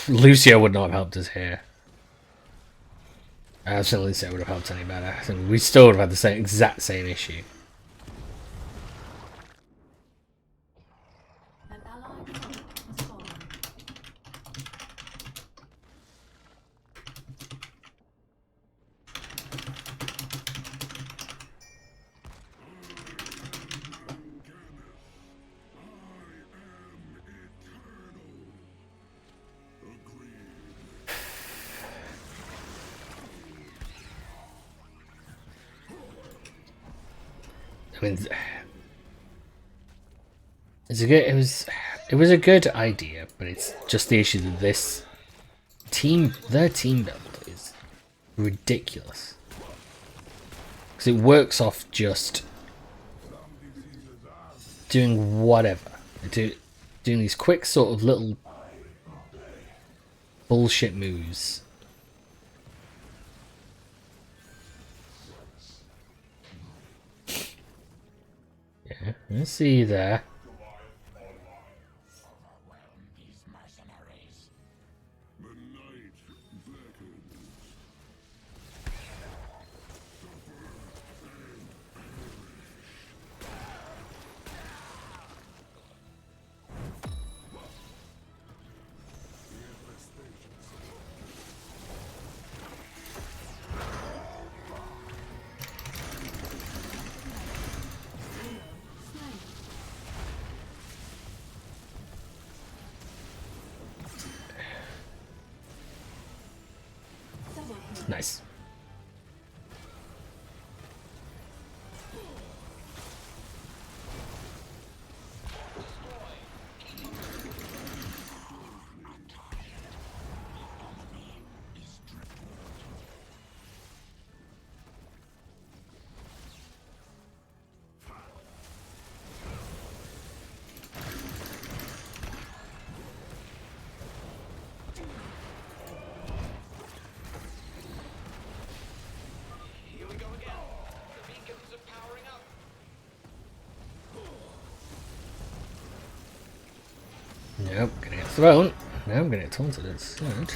Lucio would not have helped us here. I certainly say it would have helped any better. I think we still would have had the exact same issue. An allied turret has fallen. I mean, it was a good idea, but it's just the issue that their team build is ridiculous because it works off just doing whatever, doing these quick sort of little bullshit moves. Yeah, I see you there. Nice. Here we go again. The beacons are powering up. Nope, gonna get thrown. No, I'm gonna get taunted instead.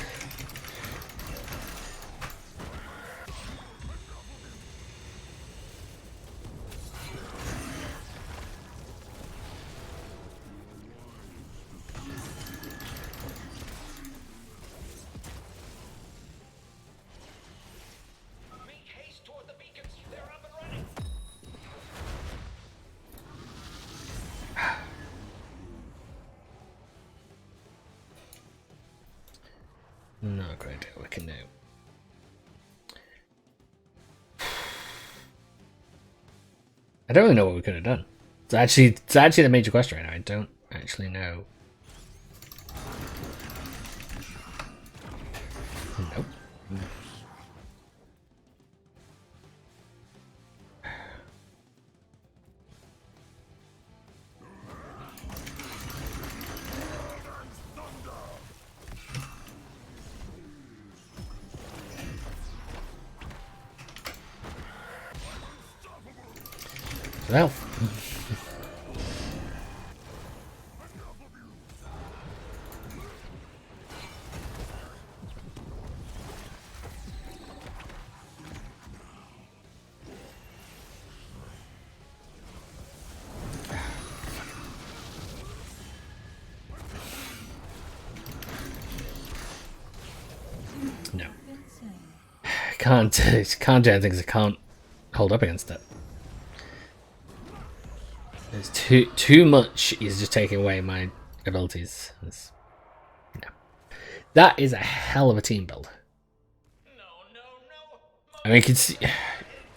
Make haste toward the beacons. They're up and running. Not a great deal we can do. I don't really know what we could have done. It's actually the major question right now. I don't actually know. Nope. Well. No. Can't do anything because I can't hold up against it. There's too much is just taking away my abilities. No. That is a hell of a team build. No, no, no. I mean, you can see,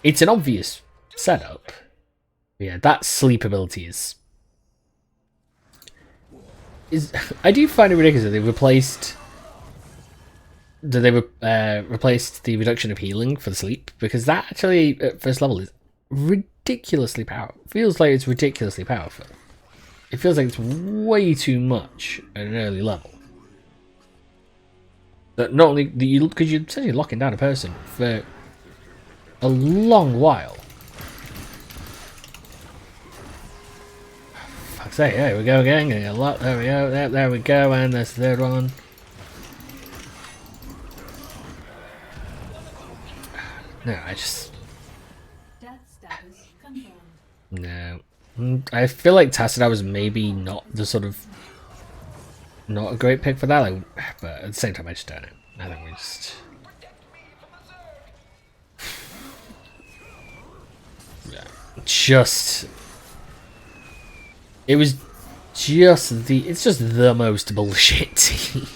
it's an obvious setup. Yeah, that sleep ability is I do find it ridiculous that they replaced replaced the reduction of healing for the sleep, because that actually at first level is ridiculously powerful. Feels like it's ridiculously powerful. It feels like it's way too much at an early level. That not only because you're essentially locking down a person for a long while. Fuck's sake, there we go again, getting a lot, there we go, there we go, and there's the third one. No, I just... Death status confirmed. No. I feel like Tassadar was maybe not the sort of... Not a great pick for that, like, but at the same time I just don't know. I think we just... Yeah. Just... It was just the... It's just the most bullshit team.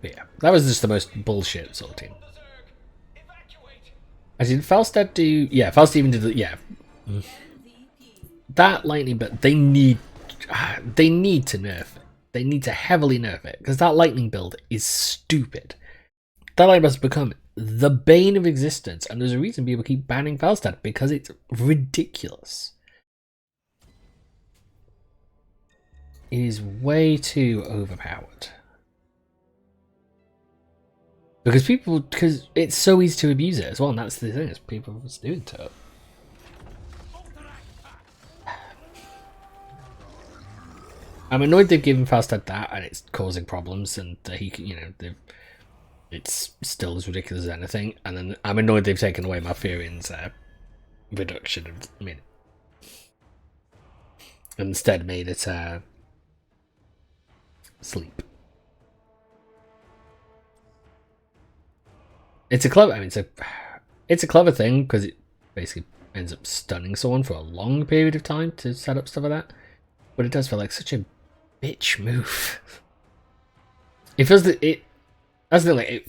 Yeah, that was just the most bullshit sort of team. I did Falstad do... Yeah, Falstad even did the... Yeah. That lightning, but they need to nerf it. They need to heavily nerf it, because that lightning build is stupid. That lightning has become the bane of existence, and there's a reason people keep banning Falstad, because it's ridiculous. It is way too overpowered. Because it's so easy to abuse it as well, and that's the thing, is people just doing to it. I'm annoyed they've given Falstad that, and it's causing problems, and he, you know, it's still as ridiculous as anything. And then I'm annoyed they've taken away Malfurion's reduction of, I mean, instead made it sleep. It's a clever. I mean, it's a clever thing because it basically ends up stunning someone for a long period of time to set up stuff like that. But it does feel like such a bitch move. It feels that it. That's the thing.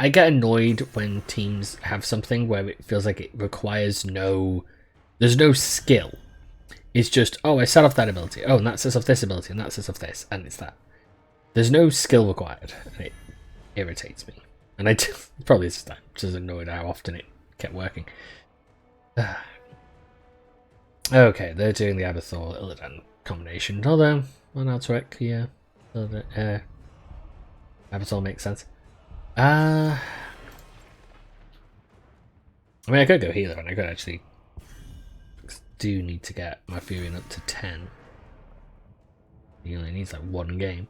I get annoyed when teams have something where it feels like it requires there's no skill. It's just, oh, I set off that ability. Oh, and that sets off this ability, and that sets off this, and it's that. There's no skill required, and it irritates me. And probably it's just annoyed how often it kept working. Okay, they're doing the Abathor Illidan combination. Although, on Outrick, yeah. Abathor makes sense. I mean, I could go healer, and I could actually do need to get my Furion up to 10. He only needs like one game.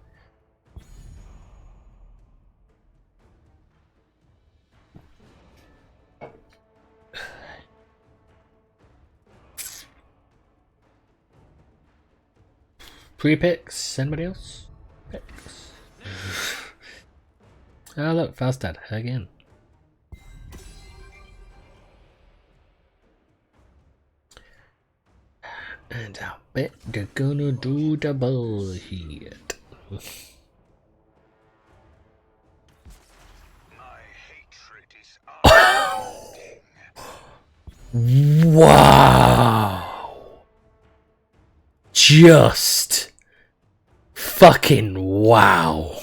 Pre-picks? Anybody else? Picks. Oh look, Falstad again. And I bet they're gonna do the bullshit. Wow! Just fucking wow!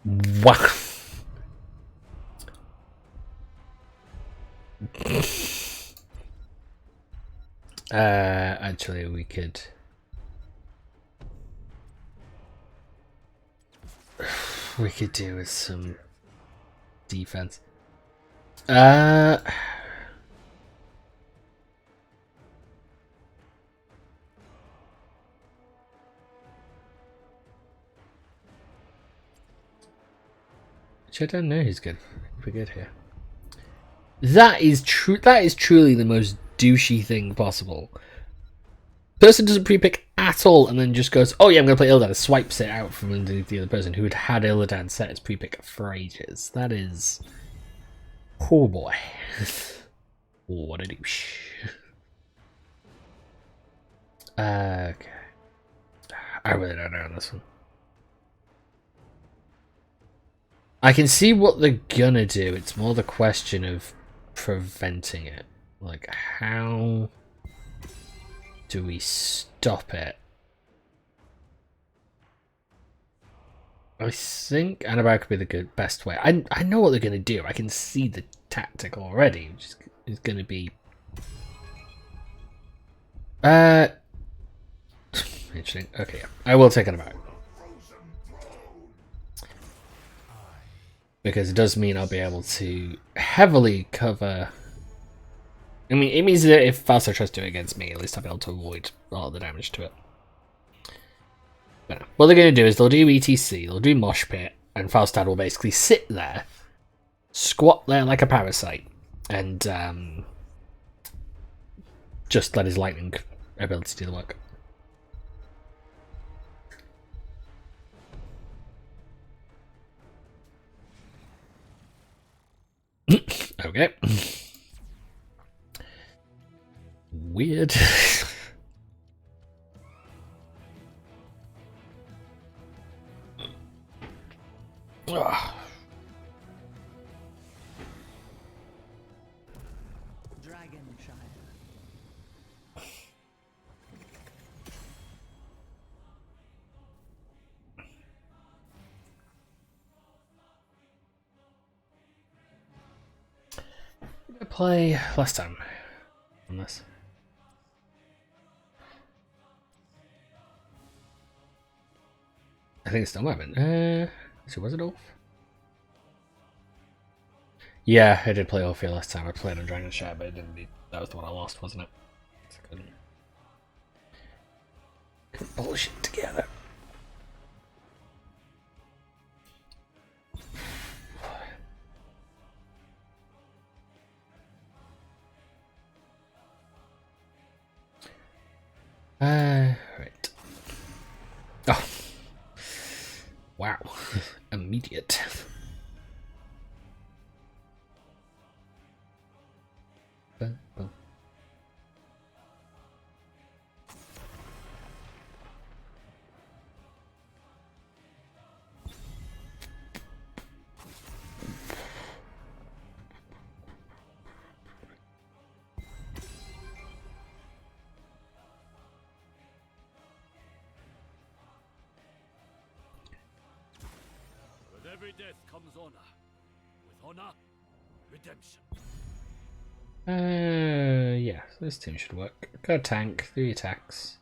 Wow! Actually, we could do with some defense. Which I don't know who's good. We're good here. That is true. That is truly the most douchey thing possible. Person doesn't pre-pick at all, and then just goes, "Oh yeah, I'm gonna play Illidan," and swipes it out from underneath the other person who had Illidan set as pre-pick for ages. That is, oh boy, what a douche. Okay, I really don't know on this one. I can see what they're gonna do. It's more the question of preventing it. Like, how do we stop it? I think Annabelle could be the best way. I know what they're gonna do. I can see the tactic already, which is gonna be interesting. Okay, I will take Annabelle. Because it does mean I'll be able to heavily cover I mean, it means that if Falstad tries to do it against me, at least I'll be able to avoid a lot of the damage to it. But no. What they're going to do is they'll do ETC, they'll do Mosh Pit, and Falstad will basically sit there, squat there like a parasite, and just let his lightning ability do the work. Okay. Weird. Ugh. I play last time on this. I think it's still moving. So was it off? Yeah, I did play Orphea last time. I played on Dragon Share, but it didn't be. That was the one I lost, wasn't it? So I couldn't bullshit together. Right. Oh. Wow. Immediate. With every death comes honor. With honor, redemption. Yeah, so this team should work. Got a tank, 3 attacks.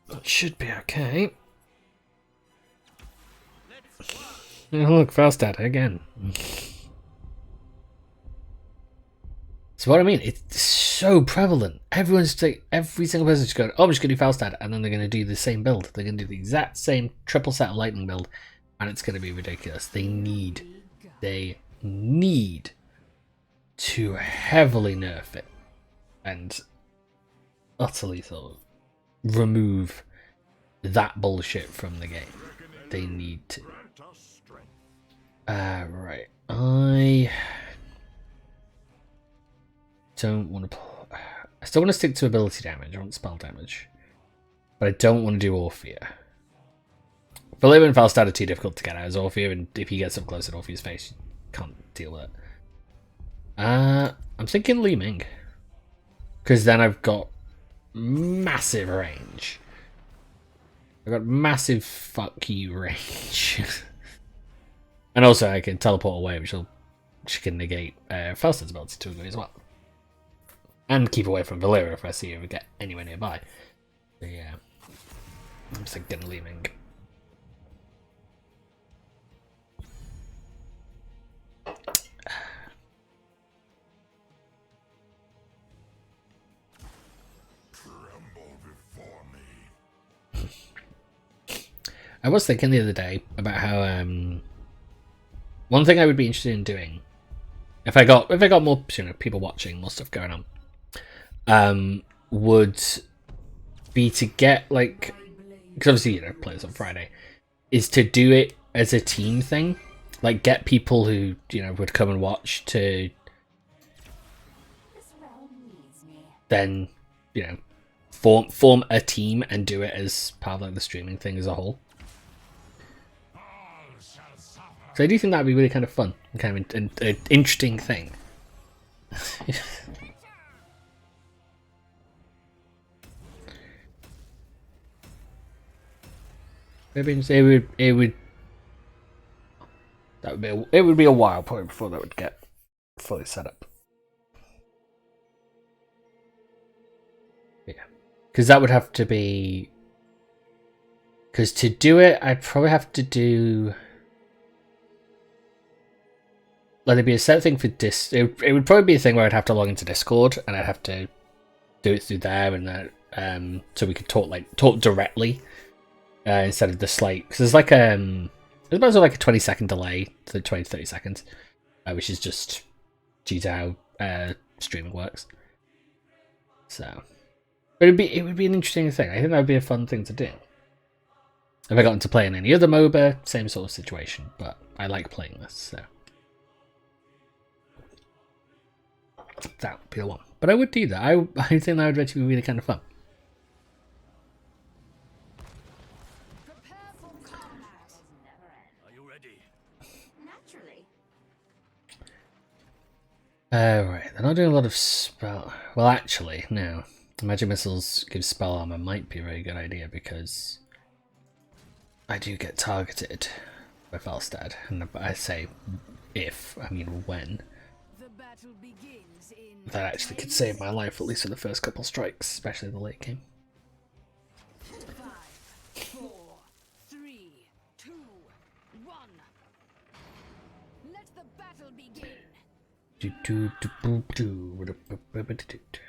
That should be okay. Oh, look, Falstad again. So what I mean, it's so prevalent. Everyone's like, every single person's going, oh, I'm just going to do Falstad, and then they're going to do the same build. They're going to do the exact same triple set of lightning build, and it's going to be ridiculous. They need to heavily nerf it and utterly sort of remove that bullshit from the game. They need to. Right. I don't want to. I still want to stick to ability damage. I want spell damage, but I don't want to do Orphea. Valera and Falstad are too difficult to get out as Orphea, and if you get up close at Orphea's face, you can't deal with it. I'm thinking Li Ming, because then I've got massive range. I've got massive fuck you range. And also I can teleport away, which can negate Falstad's ability to a degree as well. And keep away from Valera if I see her get anywhere nearby. But yeah, I'm thinking Li Ming. I was thinking the other day about how one thing I would be interested in doing if I got more people watching, more stuff going on, would be to get like, because obviously players on Friday, is to do it as a team thing, like get people who would come and watch to then form a team and do it as part of like the streaming thing as a whole. So I do think that would be really kind of fun, kind of an interesting thing. Maybe it would be a while probably before that would get fully set up. Yeah, because that would have to be. Because to do it, I'd probably have to do. let it be a set thing for dis. It would probably be a thing where I'd have to log into Discord and I'd have to do it through there, and that so we could talk directly instead of just like, because there's like there's also like a 20-second delay to 20 to 30 seconds, which is just due to how streaming works. So, but it would be an interesting thing. I think that would be a fun thing to do. If I got into playing any other MOBA, same sort of situation, but I like playing this, so that would be the one. But I would do that. I think that would actually be really kind of fun. Prepare for combat. Are you ready? Naturally. Right, they're not doing a lot of spell. Well, actually, no. Magic missiles give spell armor might be a very good idea because I do get targeted by Falstad, and I say if, I mean when. The battle begins in That actually could save my life, at least for the first couple strikes, especially in the late game. 5, 4, 3, 2, 1. Let the battle begin. Do, do, do, boo, do, do, boo, boo, boo, do, do.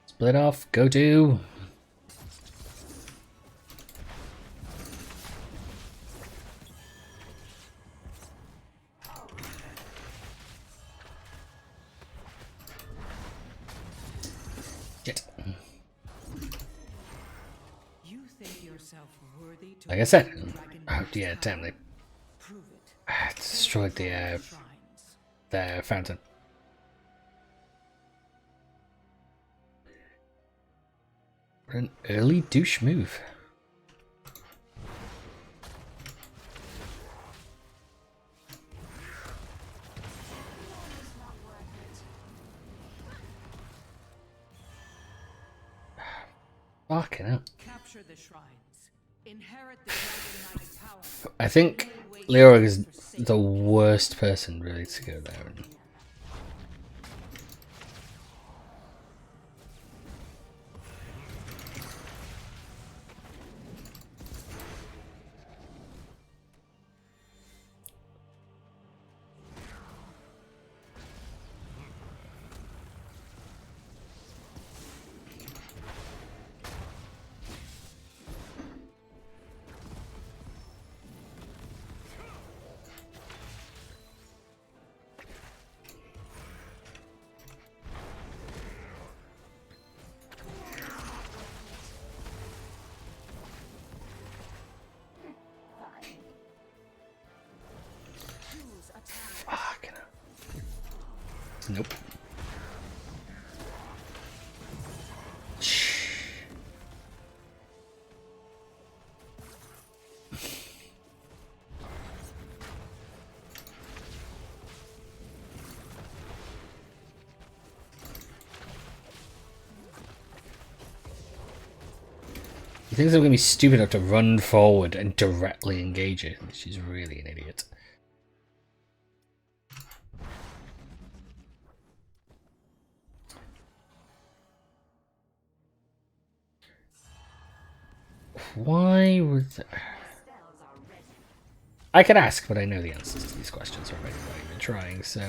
Split off, go do. Shit. You think yourself worthy to Like I said, wield dragon oh knight's yeah, damn, power? they Prove it. destroyed Shrines. the fountain. What an early douche move. Fucking hell. Capture the shrines. Inherit the dragon knight's power. I think Leora is the worst person really to go there. Fucking hell. Nope. He thinks I'm going to be stupid enough to run forward and directly engage it. She's really an idiot. Why would I could ask, but I know the answers to these questions already without even trying, so...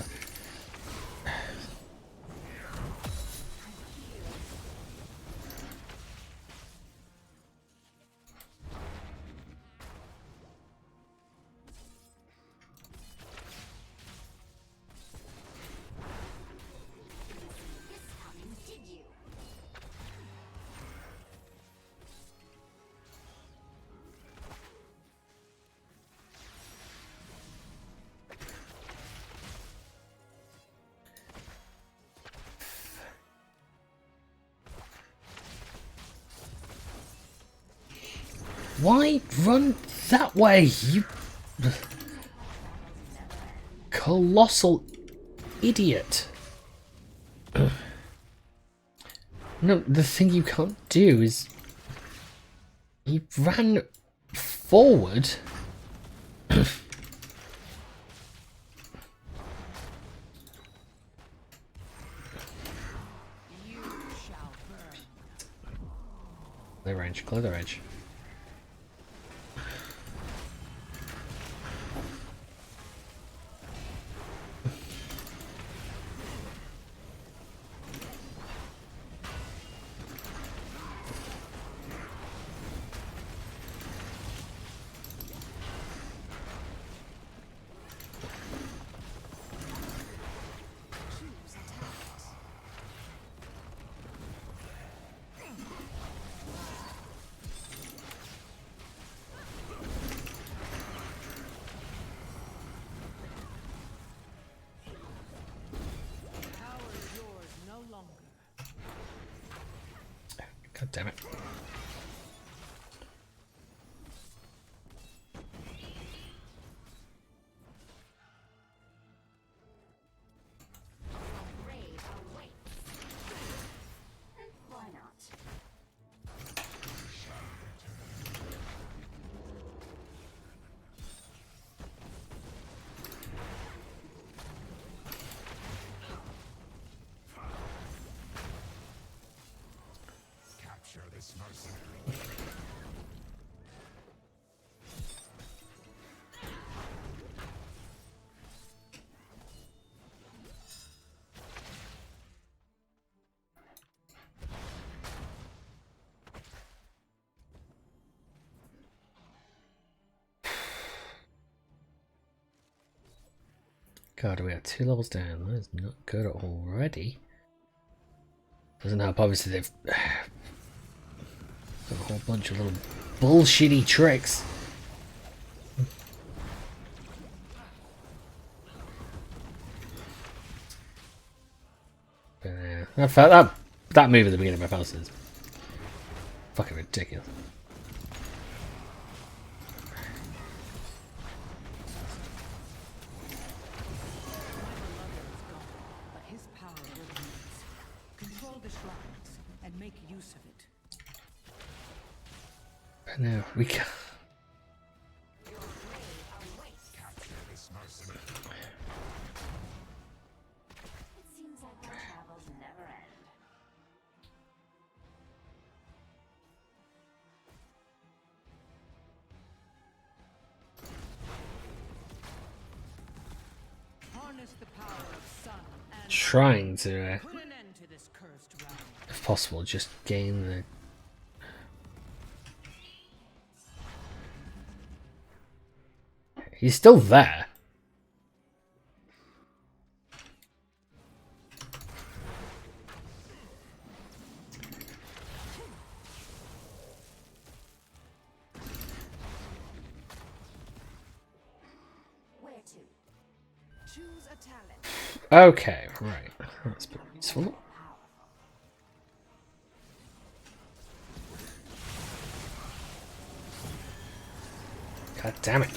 Why run that way, you colossal idiot. No, the thing you can't do is... He ran forward. Clear range, clear the range. God damn it. God, we are 2 levels down. That is not good already. Doesn't help, obviously they've got a whole bunch of little bullshitty tricks. But that move at the beginning of my house is fucking ridiculous. No, we can't. It seems like our travels never end. Harness the power of sun and Trying to, put an end to this cursed realm. if possible, just gain the... He's still there. Where to? Choose a talent. Okay, right. That's been useful. God damn it.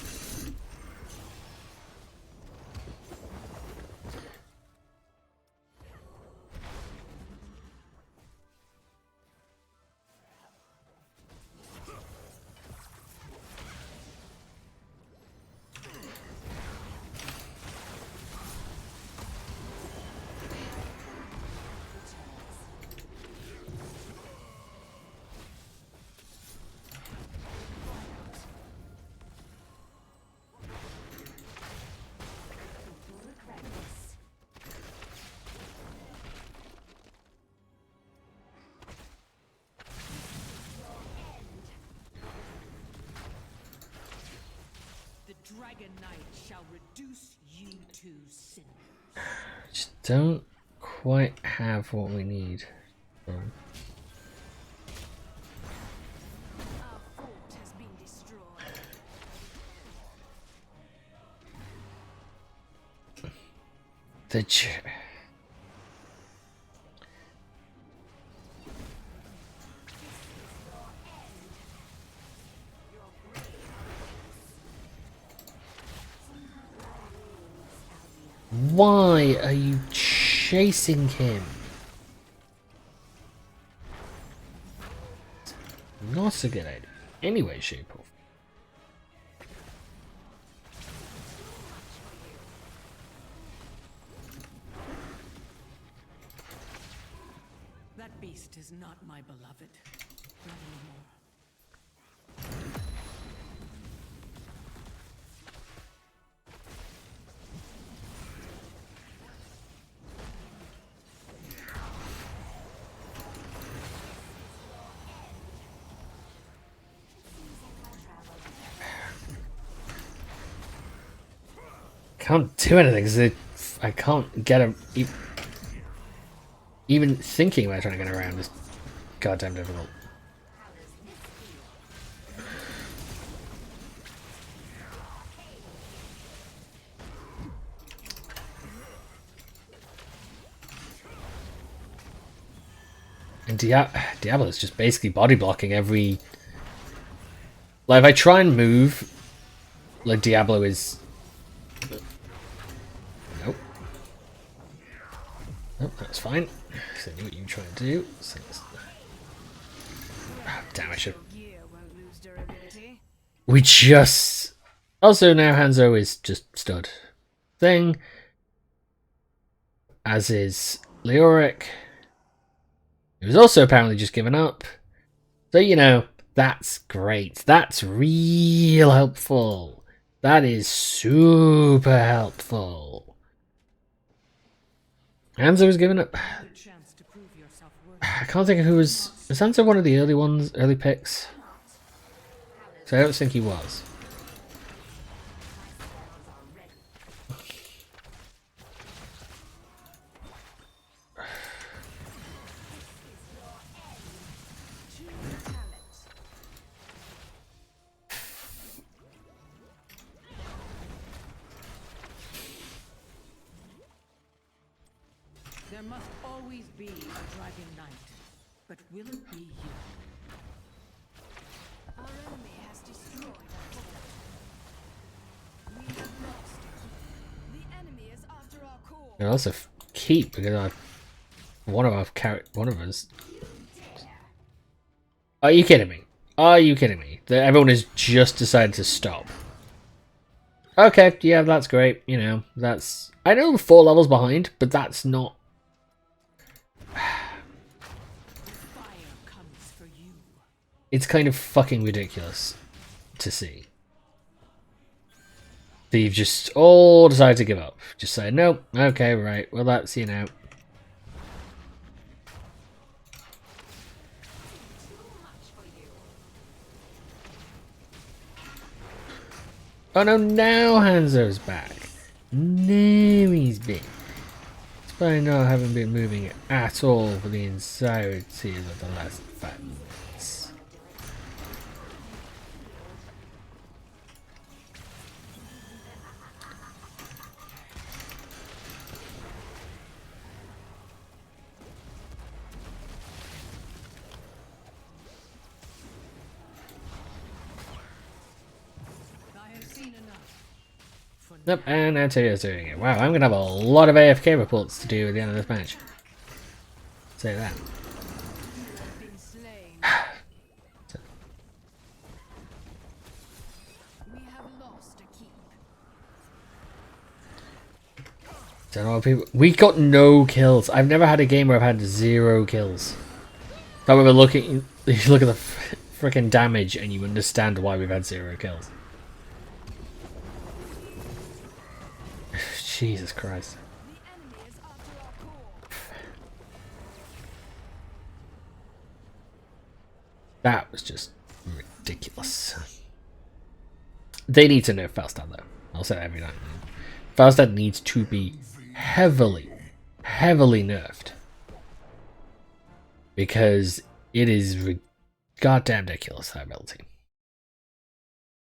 The Dragon Knight shall reduce you to sin. Just don't quite have what we need. Our fort has been destroyed. The Why are you chasing him? Not a good idea. Anyway, shape or form. That beast is not my beloved. Not anymore. Can't do anything because I can't get him. Even thinking about trying to get around is goddamn difficult. And Diablo's just basically body blocking every. Like, if I try and move, like Diablo is. Nope. Nope, that's fine. So I knew what you were trying to do. So damn, I should. Gear won't lose durability. We just. Also, now Hanzo is just stood. Thing. As is Leoric. He was also apparently just given up. So, you know, that's great. That's real helpful. That is super helpful. Hanzo was given up. Good chance to prove yourself worthy. I can't think of who was. Was Hanzo one of the early picks? So I don't think he was. There must always be a dragon knight. But will it be you? Our enemy has destroyed a fort. We have lost a key. The enemy is after our core. And also keep because one of us. Are you kidding me? Are you kidding me? That everyone has just decided to stop. Okay, yeah, that's great. You know, that's. I know we're 4 levels behind, but that's not. Fire comes for you. It's kind of fucking ridiculous to see. They've just all decided to give up. Just say, nope, okay, right, well that's, you know. Oh no, now Hanzo's back. No, he's been. Despite not having been moving at all for the entirety of the last 5 minutes. I have seen enough. For Nope, and now Tedio's doing it. Wow, I'm going to have a lot of AFK reports to do at the end of this match. Say that. Been slain. We have lost a keep. Don't know what people. We got no kills. I've never had a game where I've had 0 kills. However, looking, you look at the freaking damage and you understand why we've had 0 kills. Jesus Christ. The enemy is after our core. That was just ridiculous. They need to nerf Falstad though. I'll say that every time. Falstad needs to be heavily nerfed. Because it is goddamn ridiculous, that ability.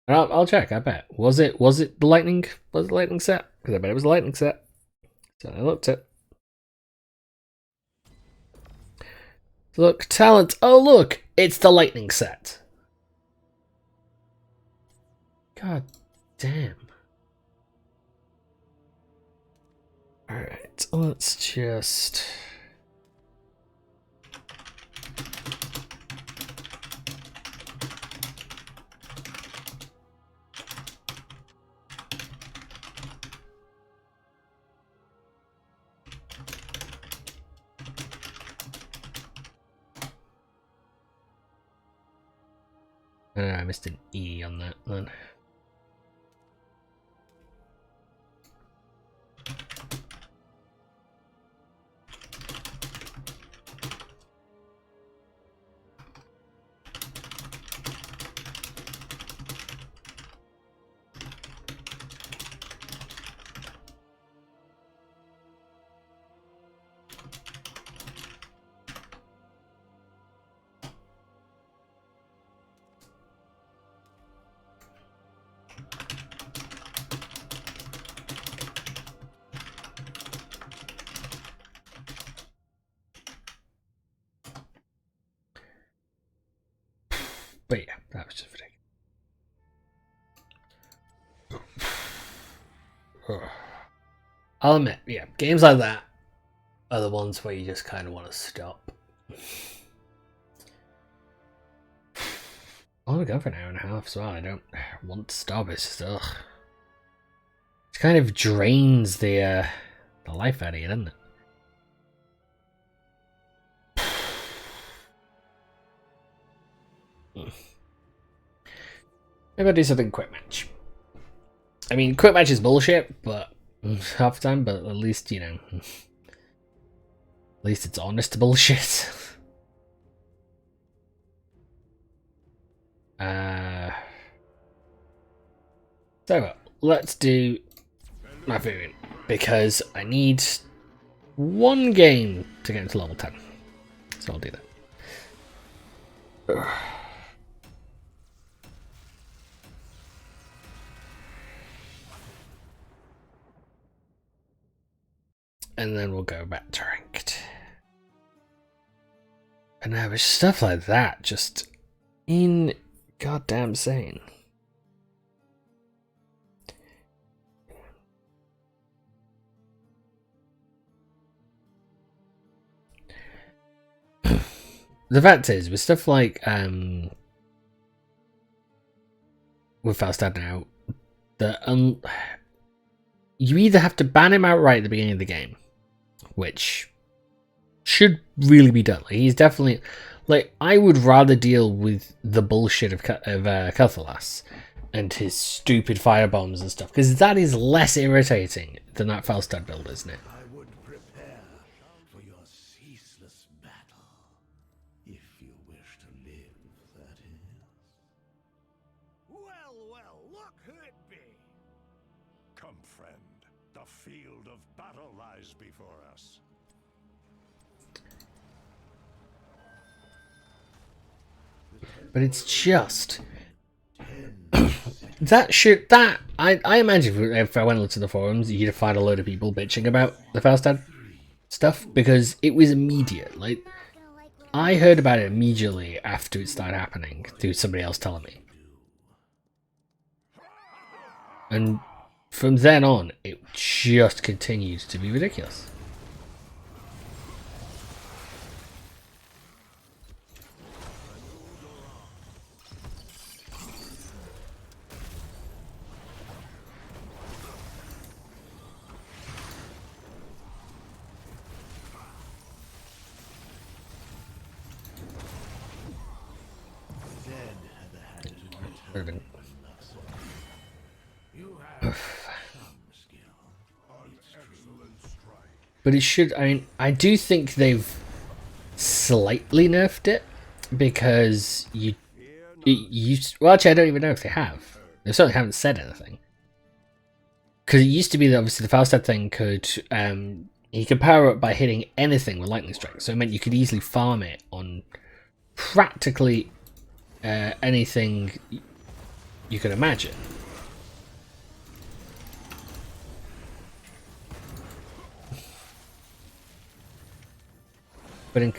And I'll check, I bet. Was it the lightning? Was it the lightning set? Because I bet it was a lightning set. So I looked at. Look, talent. Oh look, it's the lightning set. God damn. Alright, let's just... I missed an E on that then. But yeah, that was just ridiculous. I'll admit, yeah, games like that are the ones where you just kind of want to stop. I want to go for an hour and a half as well. I don't want to stop. It's just, ugh. It kind of drains the life out of you, doesn't it? Maybe I'll do something quick match. I mean, quick match is bullshit, but half the time, but at least, you know, at least it's honest bullshit. So let's do my variant, because I need one game to get into level 10. So I'll do that. And then we'll go back to ranked. And now with stuff like that, just in goddamn insane. The fact is, with stuff like with Falstad now, that you either have to ban him outright at the beginning of the game, which should really be done. Like, he's definitely, like, I would rather deal with the bullshit of Cuthalas and his stupid firebombs and stuff, because that is less irritating than that Falstad build, isn't it? I would prepare for your ceaseless battle. If you wish to live, that is. Well, look who it be. Come, friend. The field of battle lies before us. But it's just I imagine if I went onto the forums, you'd find a load of people bitching about the Falstad stuff, because it was immediate. Like, I heard about it immediately after it started happening through somebody else telling me, and from then on, it just continues to be ridiculous. Urban. But it should, I mean, I do think they've slightly nerfed it, because well, actually, I don't even know if they have. They certainly haven't said anything. Because it used to be that obviously the Falstad thing could, you could power up by hitting anything with lightning strike, so it meant you could easily farm it on practically anything you can imagine. But in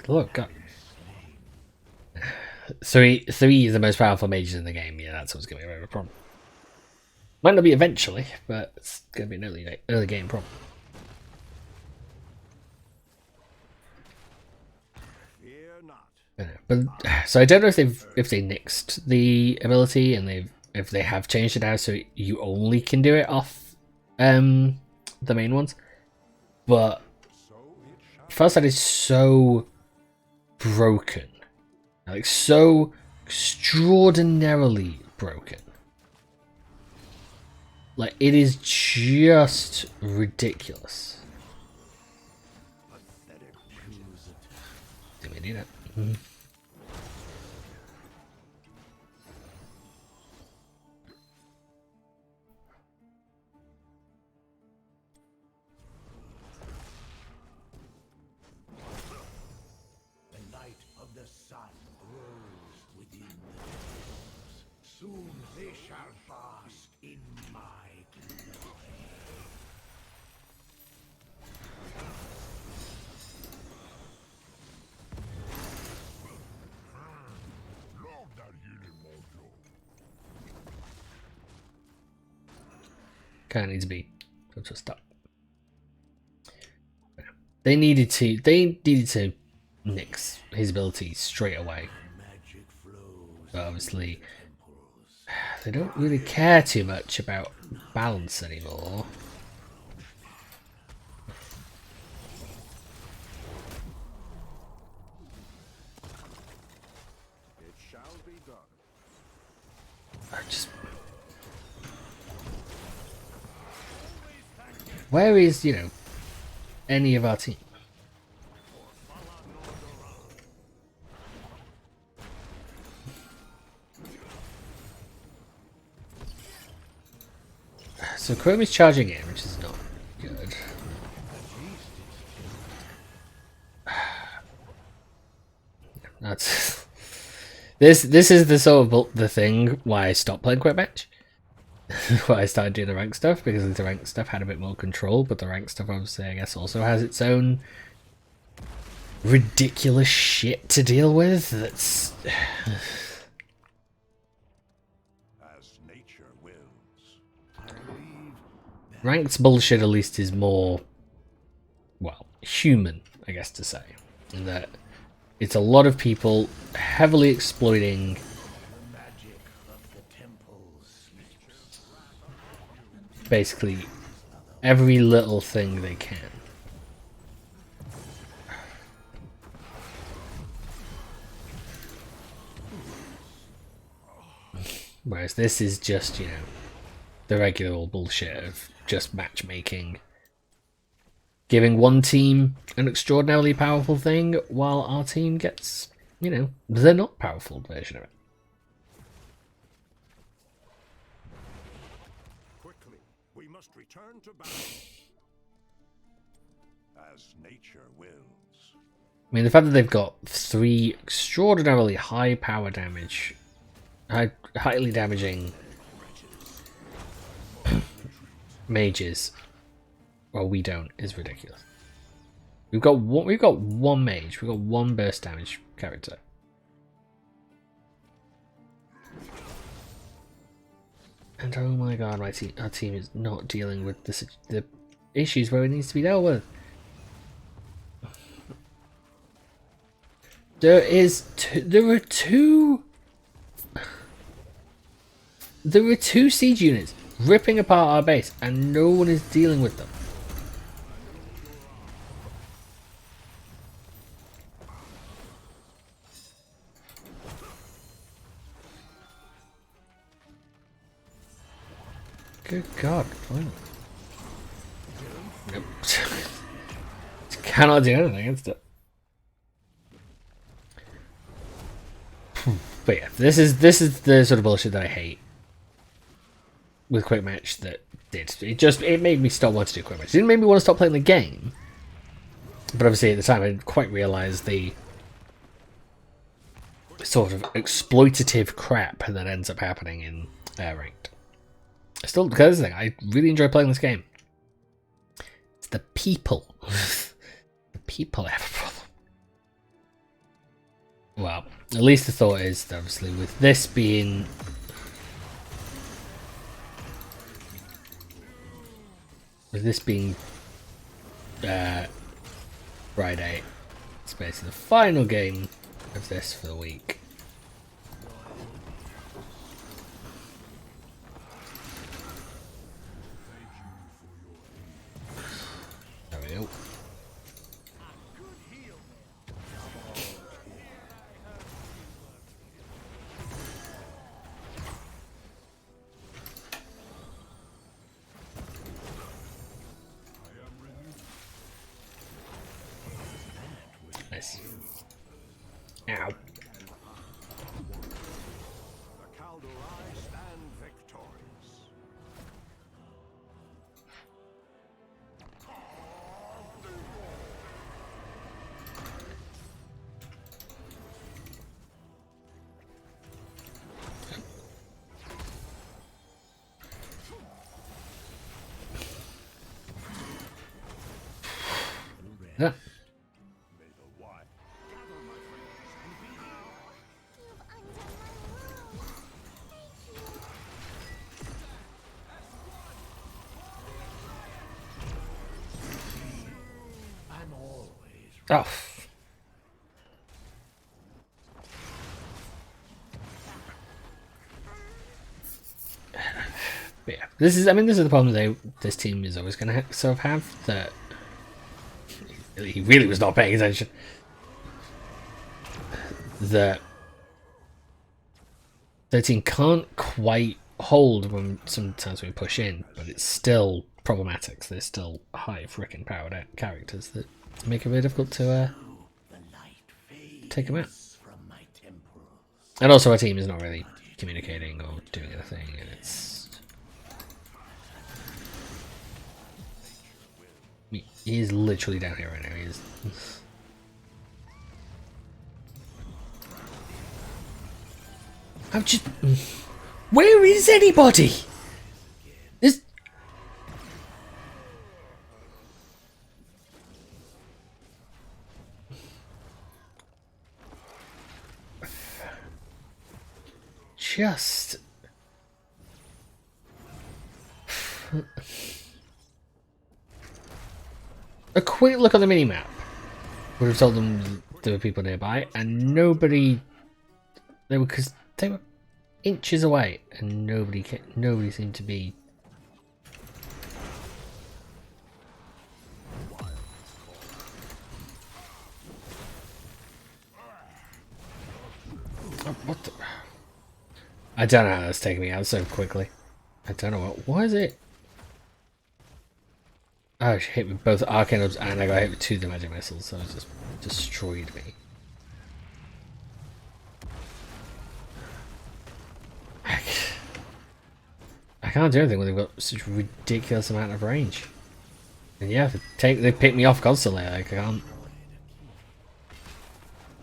Look, God. Three is the most powerful mages in the game. Yeah, that's what's going to be a bit of a problem. Might not be eventually, but it's going to be an early game problem. Fear not. But so I don't know if they nixed the ability and if they have changed it now so you only can do it off the main ones. But first that is so broken. Like so extraordinarily broken. Like it is just ridiculous. Didn't do that. The light of the sun grows within the temples. Soon they shall bask in my glory. Kind of needs to be to stop. They needed to nix his ability straight away. Magic flows. But obviously, they don't really care too much about balance anymore. It shall be done. Where is, any of our team? So Chrome is charging in, which is not good. That's this is the sort of the thing why I stopped playing Quick Match. Why I started doing the rank stuff, because the rank stuff had a bit more control, but the rank stuff obviously I guess also has its own ridiculous shit to deal with. That's As nature wills. I believe that ranked's bullshit at least is more, well, human, I guess to say, in that it's a lot of people heavily exploiting the magic of the temples sleeps. basically every little thing they can. Whereas this is just, the regular old bullshit of just matchmaking. Giving one team an extraordinarily powerful thing, while our team gets, the not powerful version of it. Quickly, we must return to battle. As nature wills. I mean, the fact that they've got 3 extraordinarily high power damage, highly damaging mages, well, we don't, is ridiculous. We've got one mage, we've got 1 burst damage character. And oh my god, our team is not dealing with the issues where it needs to be dealt with. There are two siege units ripping apart our base, and no one is dealing with them. Good God, finally. Nope. Cannot do anything against it. But yeah, this is the sort of bullshit that I hate with Quick Match. That it made me stop wanting to do Quick Match. It didn't make me want to stop playing the game, but obviously at the time I didn't quite realise the sort of exploitative crap that ends up happening in ranked. Still, because this thing, I really enjoy playing this game. It's the people. The people have a problem. Well, at least the thought is that obviously with this being Friday, it's basically the final game of this for the week. There we go. Nice. Ow. The Calderai stand victorious. Yeah. May the wild gather, my friends, and be You've undone my world. Thank you. I'm always Oh. But yeah, this is the problem this team is always going to sort of have, that he really was not paying attention. That their team can't quite hold when sometimes we push in, but it's still problematic. So there's still high freaking powered characters that make it very difficult to the light fades take them out. from my temples. And also our team is not really communicating or doing anything, and it's... He is literally down here right now. He is... I'm just... Where is anybody? This... Just... A quick look at the minimap would have told them there were people nearby, and nobody... because they were inches away, and nobody seemed to be... Oh, what the... I don't know how that's taking me out so quickly. I don't know what is it? Oh, she hit with both arcane orbs and I got hit with 2 of the magic missiles, so it just destroyed me. I can't do anything when they've got such a ridiculous amount of range. And yeah, they pick me off constantly, like I can't...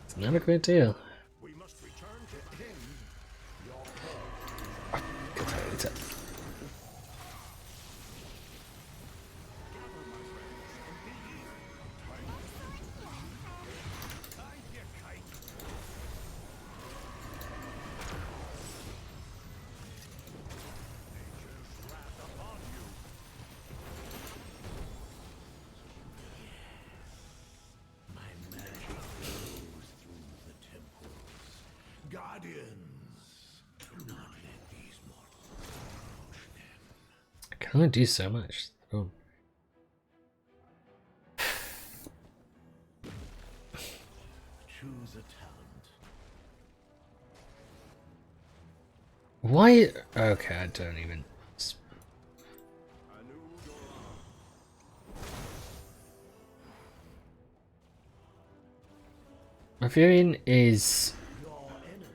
It's not a great deal. We must return to him. My magic flows through the temples. Guardians, do not let these mortals approach them. I can only do so much. Oh. Choose a talent. Why? Okay, I don't even... My feeling is... Your enemy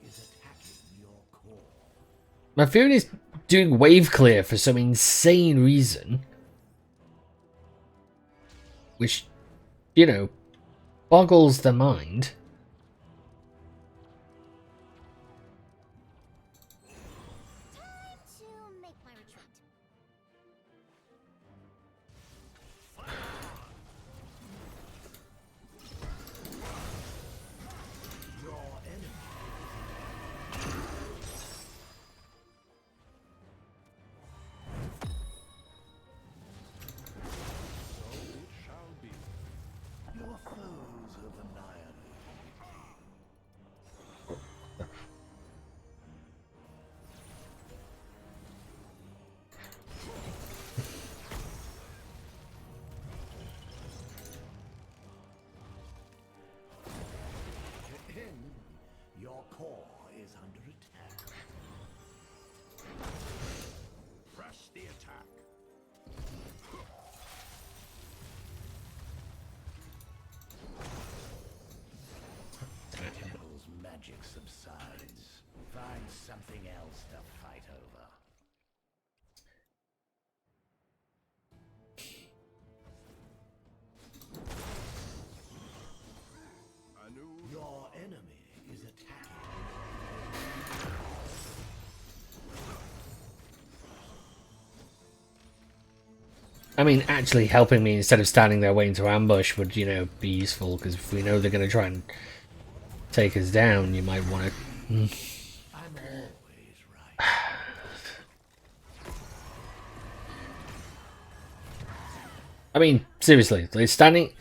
is attacking your core. My feeling is doing wave clear for some insane reason. Which, you know, boggles the mind. Time to make my retreat. Your Your core is under attack. Press the attack. Temple's magic subsides. Find something else to fight over. Your enemy is attacking. I mean, actually helping me instead of standing there waiting to ambush would, you know, be useful, because if we know they're going to try and take us down, you might want to... I'm always right. I mean, seriously, like standing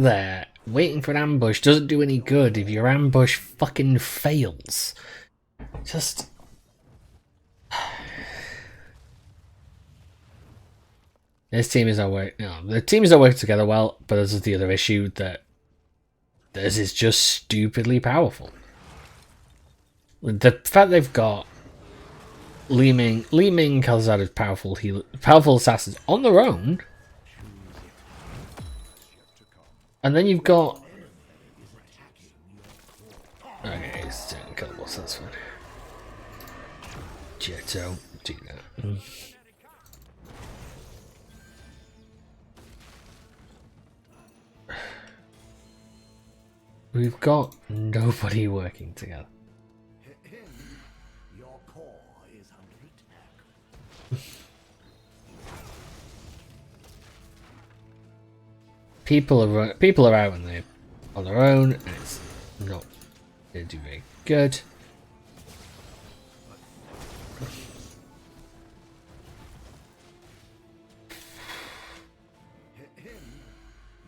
there waiting for an ambush doesn't do any good if your ambush fucking fails. Just... This team is not working. No, the teams don't work together well, but this is the other issue, that this is just stupidly powerful. The fact they've got Li Ming, Khazad as powerful assassins on their own, and then you've got... Okay, he's doing kill boss, that's fine. Jetto, do that. We've got nobody working together. Your core is under attack. People are out on their own, and it's not going to do very good.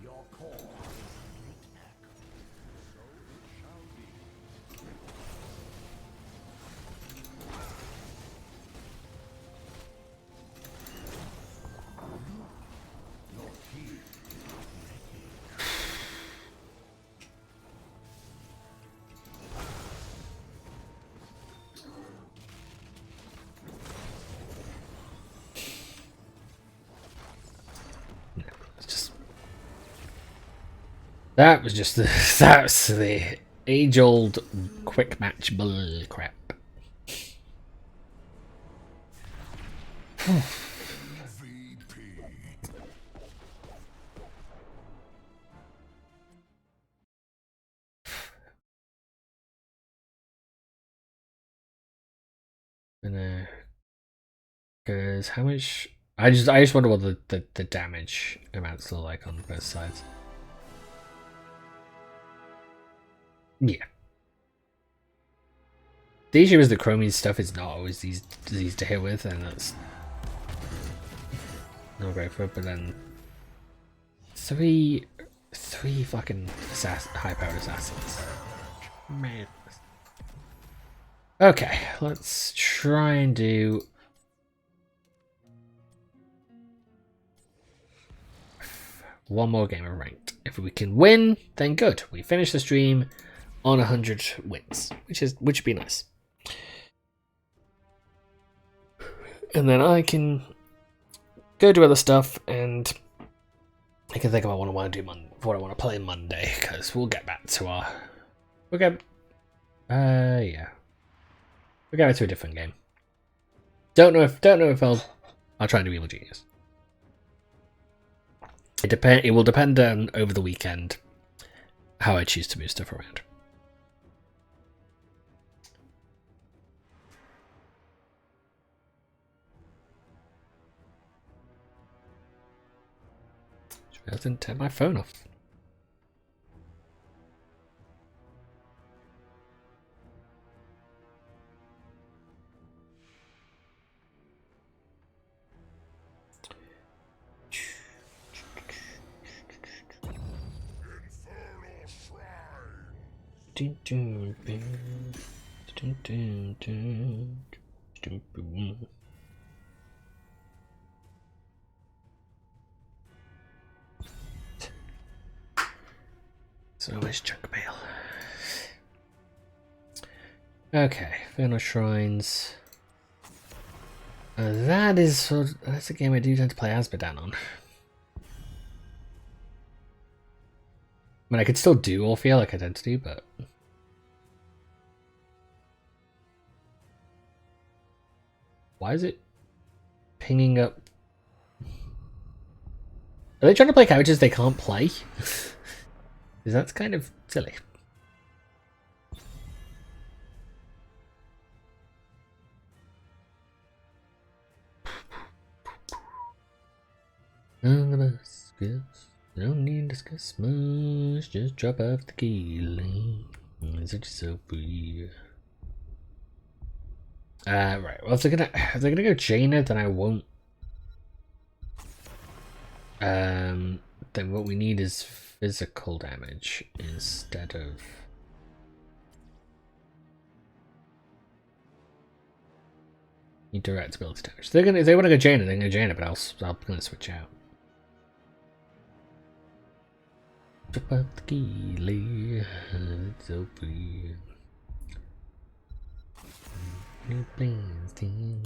Your core is under attack. So it shall be. Your team It's just... That was just the... That's the age-old quick match bull crap. Because how much... I just wonder what the damage amounts to like on both sides. Yeah. The issue is the Chromium stuff is not always easy to hit with, and that's not great for it, but then three fucking high-powered assassins. Man. Okay, let's try and do... one more game of ranked. If we can win, then good. We finish the stream on 100 wins, which would be nice. And then I can go do other stuff, and I can think about what I want to do what I want to play Monday, because we'll get back to our... yeah. We'll get back to a different game. Don't know if I'll try and do Evil Genius. It will depend on over the weekend how I choose to move stuff around. I didn't turn my phone off. Dun, dun, dun, dun, dun, dun, dun, dun. So where's junk mail? Okay, Infernal Shrines. That's a game I do tend to play Asmodan on. I mean, I could still do Orpheus like I tend to do, but... Why is it pinging up? Are they trying to play characters they can't play? Because that's kind of silly. None of us discuss. No need to discuss much. Just drop off the key lane. Such a so free. Right. Well, if they're gonna go Jaina, then I won't. Then what we need is physical damage instead of. Need direct ability damage. If they want to go Jaina, they can go Jaina, but I'm gonna switch out. Drop off the key lane. So free. New plans, team.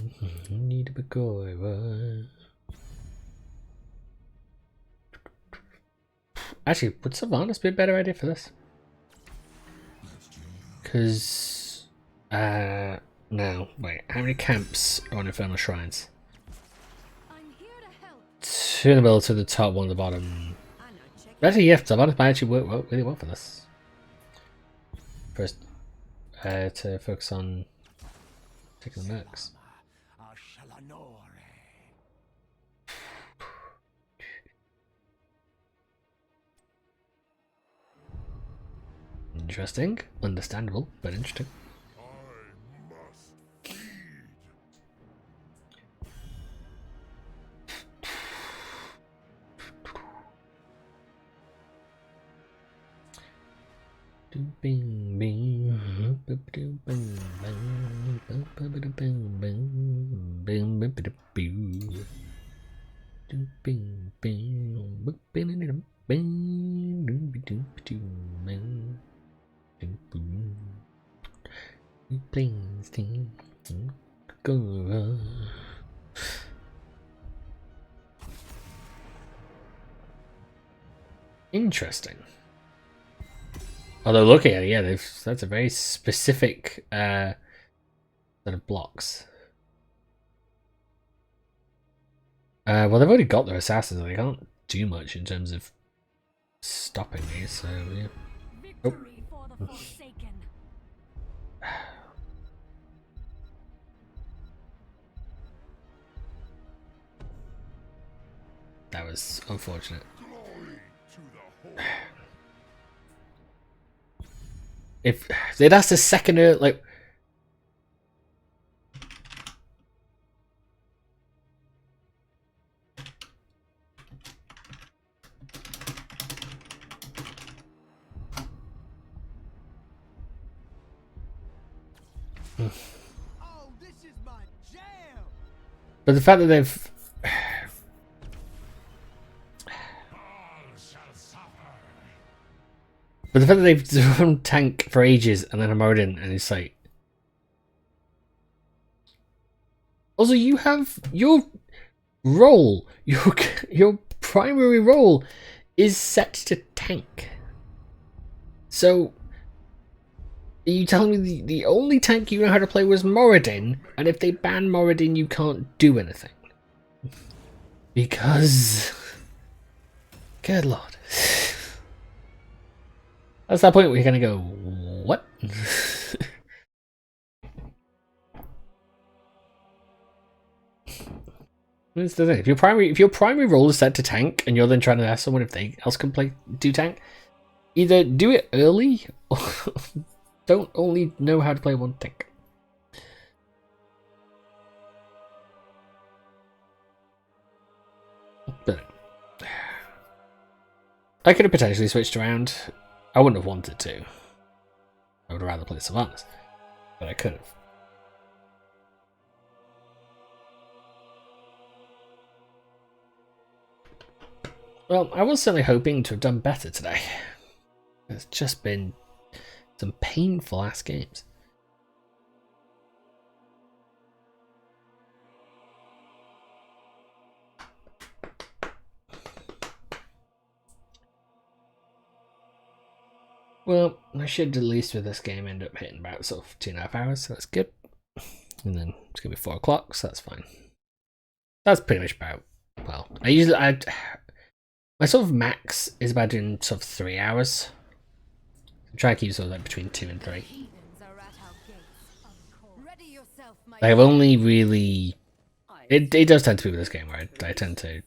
Need to be coy. Actually, would Sylvanas be a better idea for this? Because, no, wait, how many camps are on Infernal Shrines? I'm here to help. Two in the middle, to the top, one at the bottom. I know, check. Actually, yeah, Sylvanas might actually work really well for this. First, to focus on taking the mercs. Interesting, understandable, but interesting. Bing bing bing Please, team, go. Interesting. Although looking at it, yeah, that's a very specific set of blocks. Well, they've already got their assassins, and they can't do much in terms of stopping me. So yeah. Victory for the Forsaken. That was unfortunate. If they'd asked a second, like. Oh, this is my jam. But the fact that they've. But the fact that they've drawn tank for ages and then a Moradin and it's like. Also, you have your role, your primary role is set to tank. So, are you telling me the only tank you know how to play was Moradin, and if they ban Moradin, you can't do anything? Because. Good lord. That's that point where you're gonna go, what? That's the thing. If your primary role is set to tank, and you're then trying to ask someone if they else can do tank, either do it early, or don't only know how to play one tank. But I could have potentially switched around. I wouldn't have wanted to. I would have rather played Sylvanas, but I could have. Well, I was certainly hoping to have done better today. It's just been some painful ass games. Well, I should at least with this game end up hitting about sort of 2.5 hours, so that's good. And then it's gonna be 4 o'clock, so that's fine. That's pretty much about, well, my sort of max is about doing sort of 3 hours. I try to keep sort of like between 2 and 3. Heathens are at our gates. Ready yourself, my I've only really, it does tend to be with this game where I tend to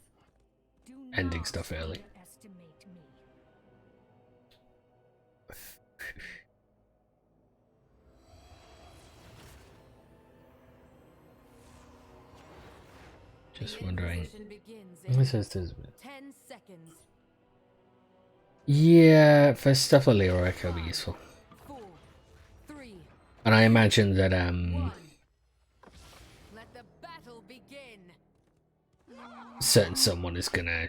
ending stuff early. Underestimate me. Just wondering. Inquisition begins in This is 10 seconds. Yeah, for stuff like Leroy, it could be useful. 4, 3, And I imagine that 1. Let the battle begin. certain someone is gonna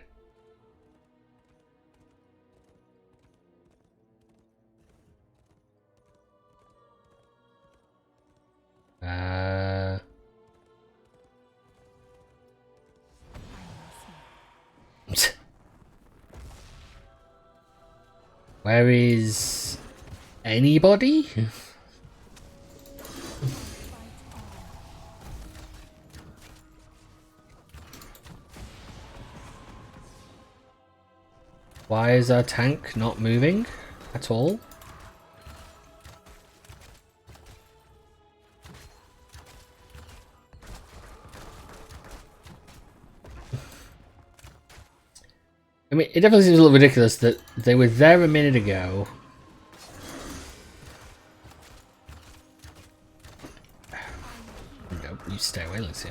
where is anybody? Why is our tank not moving at all? I mean, it definitely seems a little ridiculous that they were there a minute ago. No, you stay away, let's see.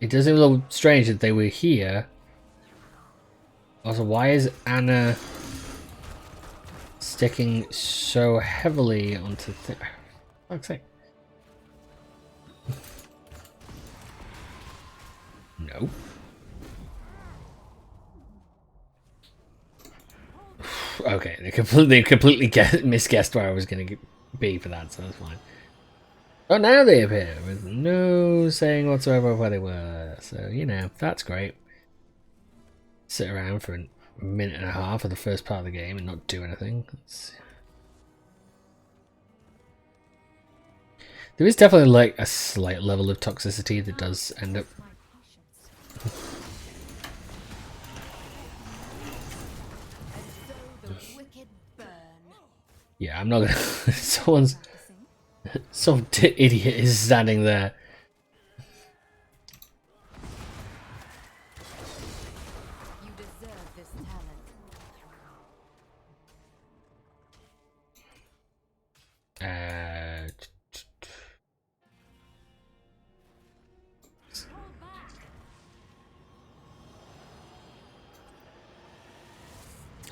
It does seem a little strange that they were here. Also, why is Anna sticking so heavily onto fuck's sake. No. Okay, they completely misguessed where I was going to be for that, so that's fine. Oh, now they appear with no saying whatsoever of where they were. So, you know, that's great. Sit around for a minute and a half of the first part of the game and not do anything. There is definitely like a slight level of toxicity that does end up. Yeah, I'm not gonna. Some idiot is standing there. You deserve this talent.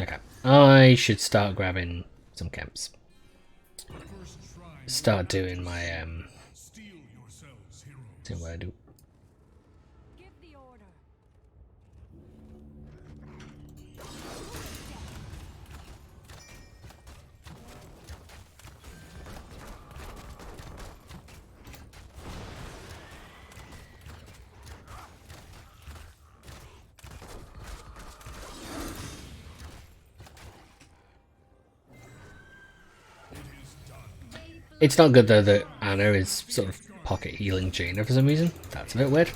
Okay, I should start grabbing some camps. Start doing my see what I do. Give the order. It's not good though that Anna is sort of pocket healing Jaina for some reason. That's a bit weird.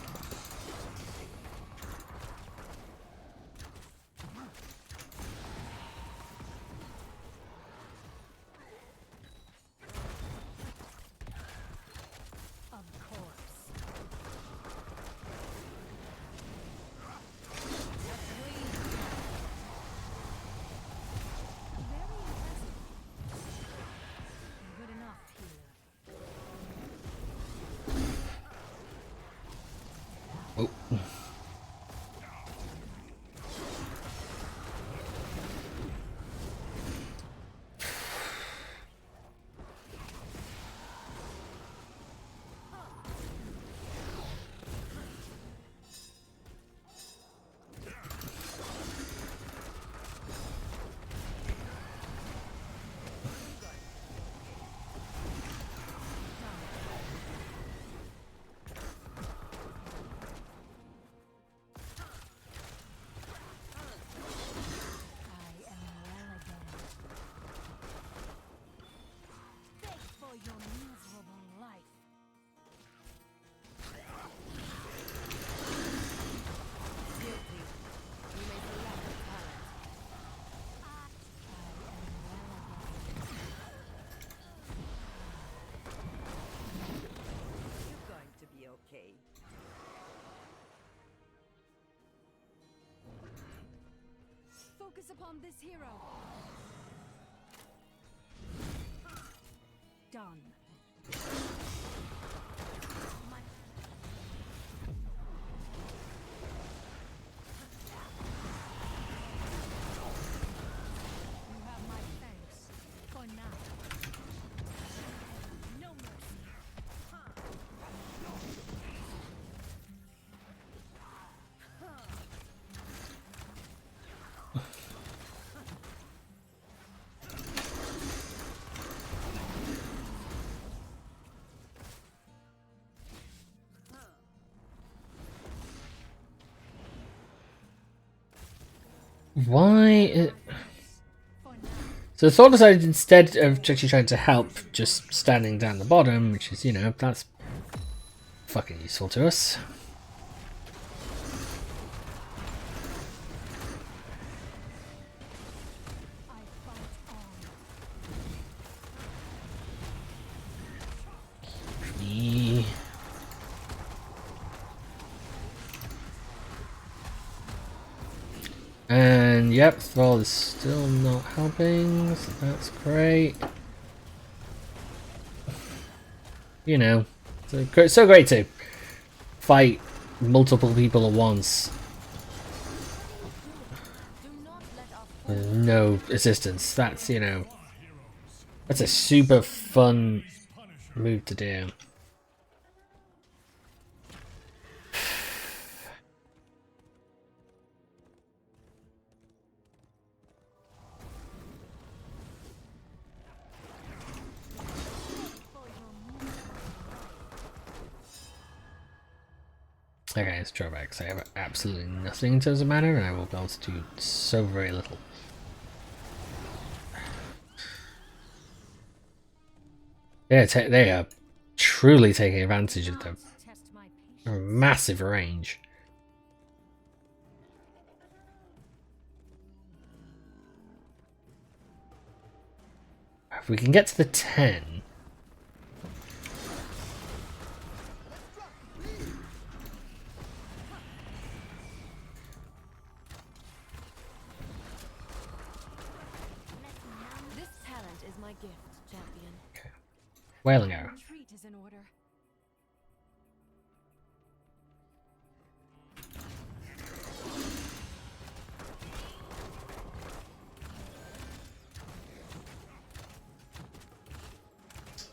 Good enough here. Focus upon this hero. Done. You have my thanks for now. No mercy. Why? So Thor decided instead of actually trying to help, just standing down the bottom, which is, you know, that's fucking useful to us. I fight on. E- And yep, Thrall is still not helping, so that's great. You know, so great to fight multiple people at once Do not let our with no assistance. That's, you know, that's a super fun move to do. Okay, it's drawbacks. I have absolutely nothing in terms of mana, and I will be able to do so very little. Yeah, they are truly taking advantage of the test my patience. massive range. If we can get to the 10... This talent is my gift, champion. Wailing Arrow. Retreat is in order.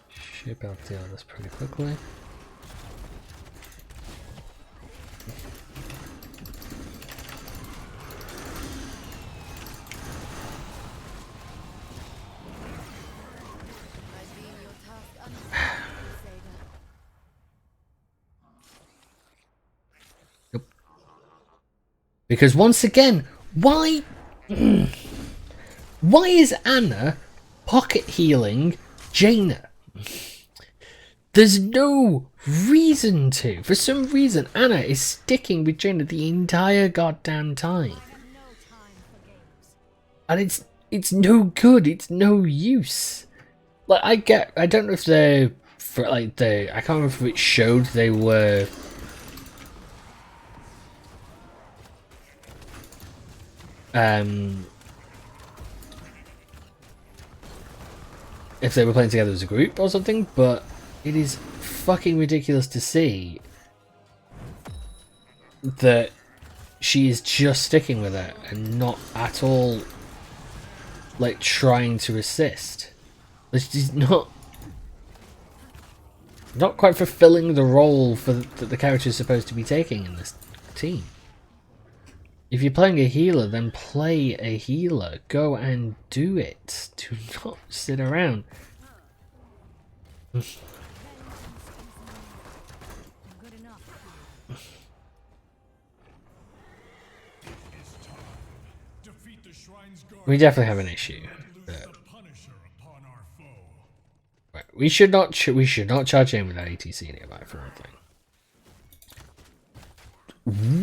Should be able to deal with this pretty quickly. I deem your task unfinished, Crusader. Nope. Because once again, why is Anna pocket healing Jaina? There's no reason to. For some reason, Anna is sticking with Jaina the entire goddamn time. I have no time for games. And it's no good, it's no use. Like, I don't know if they're, for like, I can't remember if it showed they were... if they were playing together as a group or something, but it is fucking ridiculous to see that she is just sticking with it and not at all like trying to assist. Like, she's not quite fulfilling the role that the character is supposed to be taking in this team. If you're playing a healer, then play a healer. Go and do it. Do not sit around. Good enough. Defeat the Shrine's guard. We definitely have an issue. Loose the Punisher upon our foe. Right, we should not charge in without ATC nearby for one thing.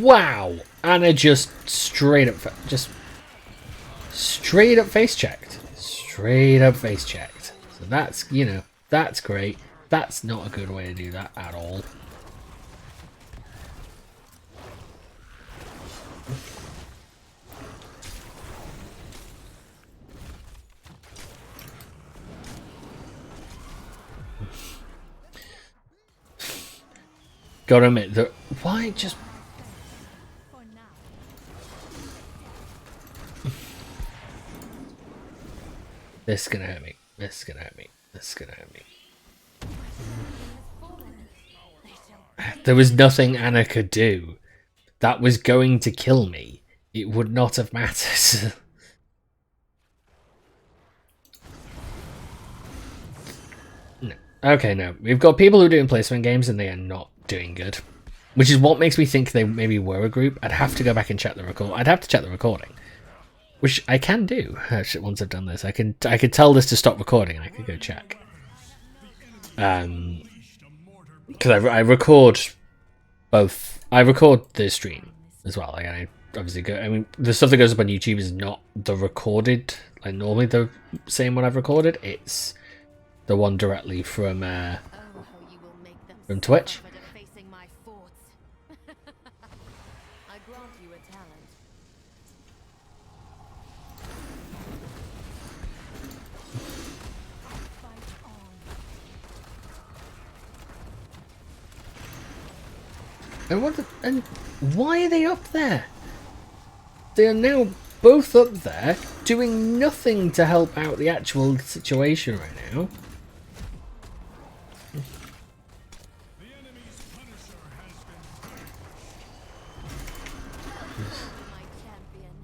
Wow, Anna just straight up face checked. Straight up face checked. So that's, you know, that's great. That's not a good way to do that at all. Gotta admit that. Why just. For now. This is gonna hurt me. This is gonna hurt me. This is gonna hurt me. There was nothing Anna could do that was going to kill me. It would not have mattered. No. Okay, no. We've got people who are doing placement games and they are not doing good. Which is what makes me think they maybe were a group. I'd have to go back and check the record. I'd have to check the recording. Which I can do, actually, once I've done this. I could tell this to stop recording and I could go check. Because I record both. I record the stream as well. Like, I obviously go. I mean, the stuff that goes up on YouTube is not the recorded. Like normally the same one I've recorded. It's the one directly from Twitch. Facing my forts. I grant you a talent. And why are they up there? They are now both up there, doing nothing to help out the actual situation right now. My champion.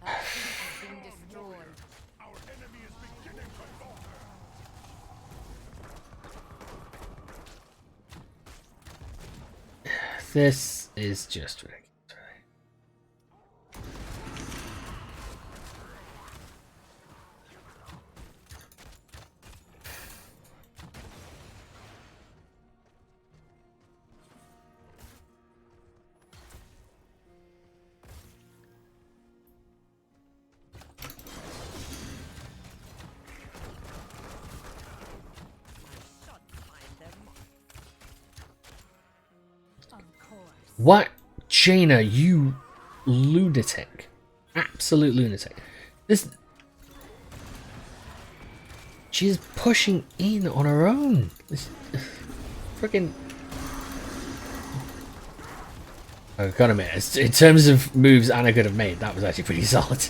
Our fleet has been destroyed. This is just ridiculous. What? Jaina, you lunatic. Absolute lunatic. This... She's pushing in on her own. This... Freaking... I gotta admit, in terms of moves Anna could have made, that was actually pretty solid.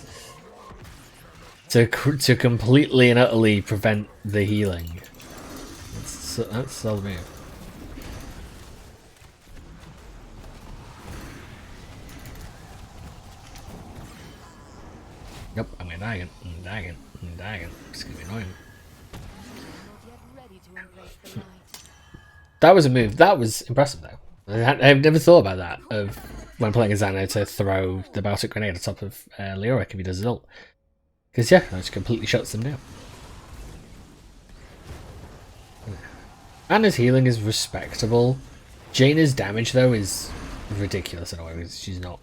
To completely and utterly prevent the healing. That's a solid move. Yep, I'm gonna die again. I'm gonna die again. I'm gonna die again. It's gonna be annoying. Not yet ready to embrace the light. That was a move. That was impressive, though. I've never thought about that, of when playing a Xano, to throw the Baltic Grenade on top of Leoric if he does his ult. Because, yeah, that just completely shuts them down. Anna's healing is respectable. Jaina's damage, though, is ridiculous in a way, because she's not...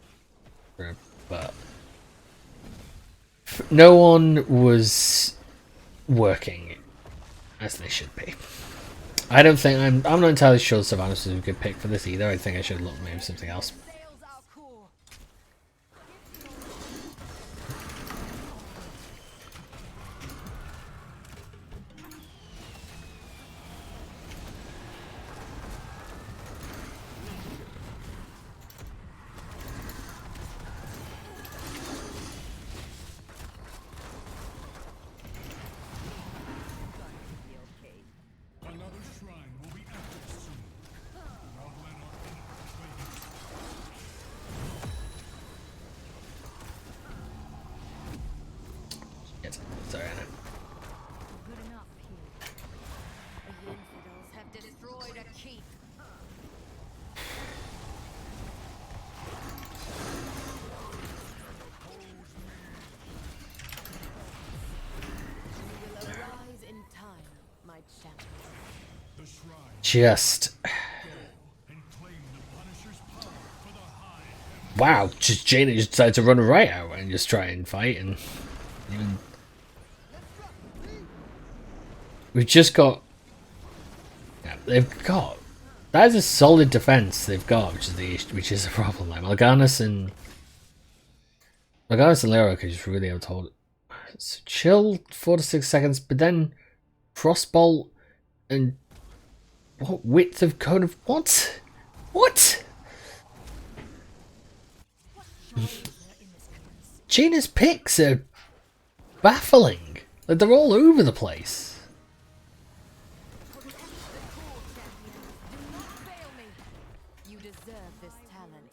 But... No one was working as they should be. I don't think I'm not entirely sure Sylvanas is a good pick for this either. I think I should look maybe something else. Sails are cool. Another shrine will be active soon. Not let our enemies wait. Yes. Sorry, Anna. Good enough here. The infidels have destroyed a keep. You will arise in time, my champion. The shrine Just... and claim the Punisher's power for the high. Wow, just Jaina just decided to run right out and just try and fight, and even... We've just got... Yeah, they've got... That is a solid defense they've got, which is a problem. Like Mal'Ganis and Lyra could just really able to hold it. So chill 4 to 6 seconds, but then crossbolt and what width of cone of what? What? Jaina's picks are baffling. Like, they're all over the place. Fail me. You deserve this talent.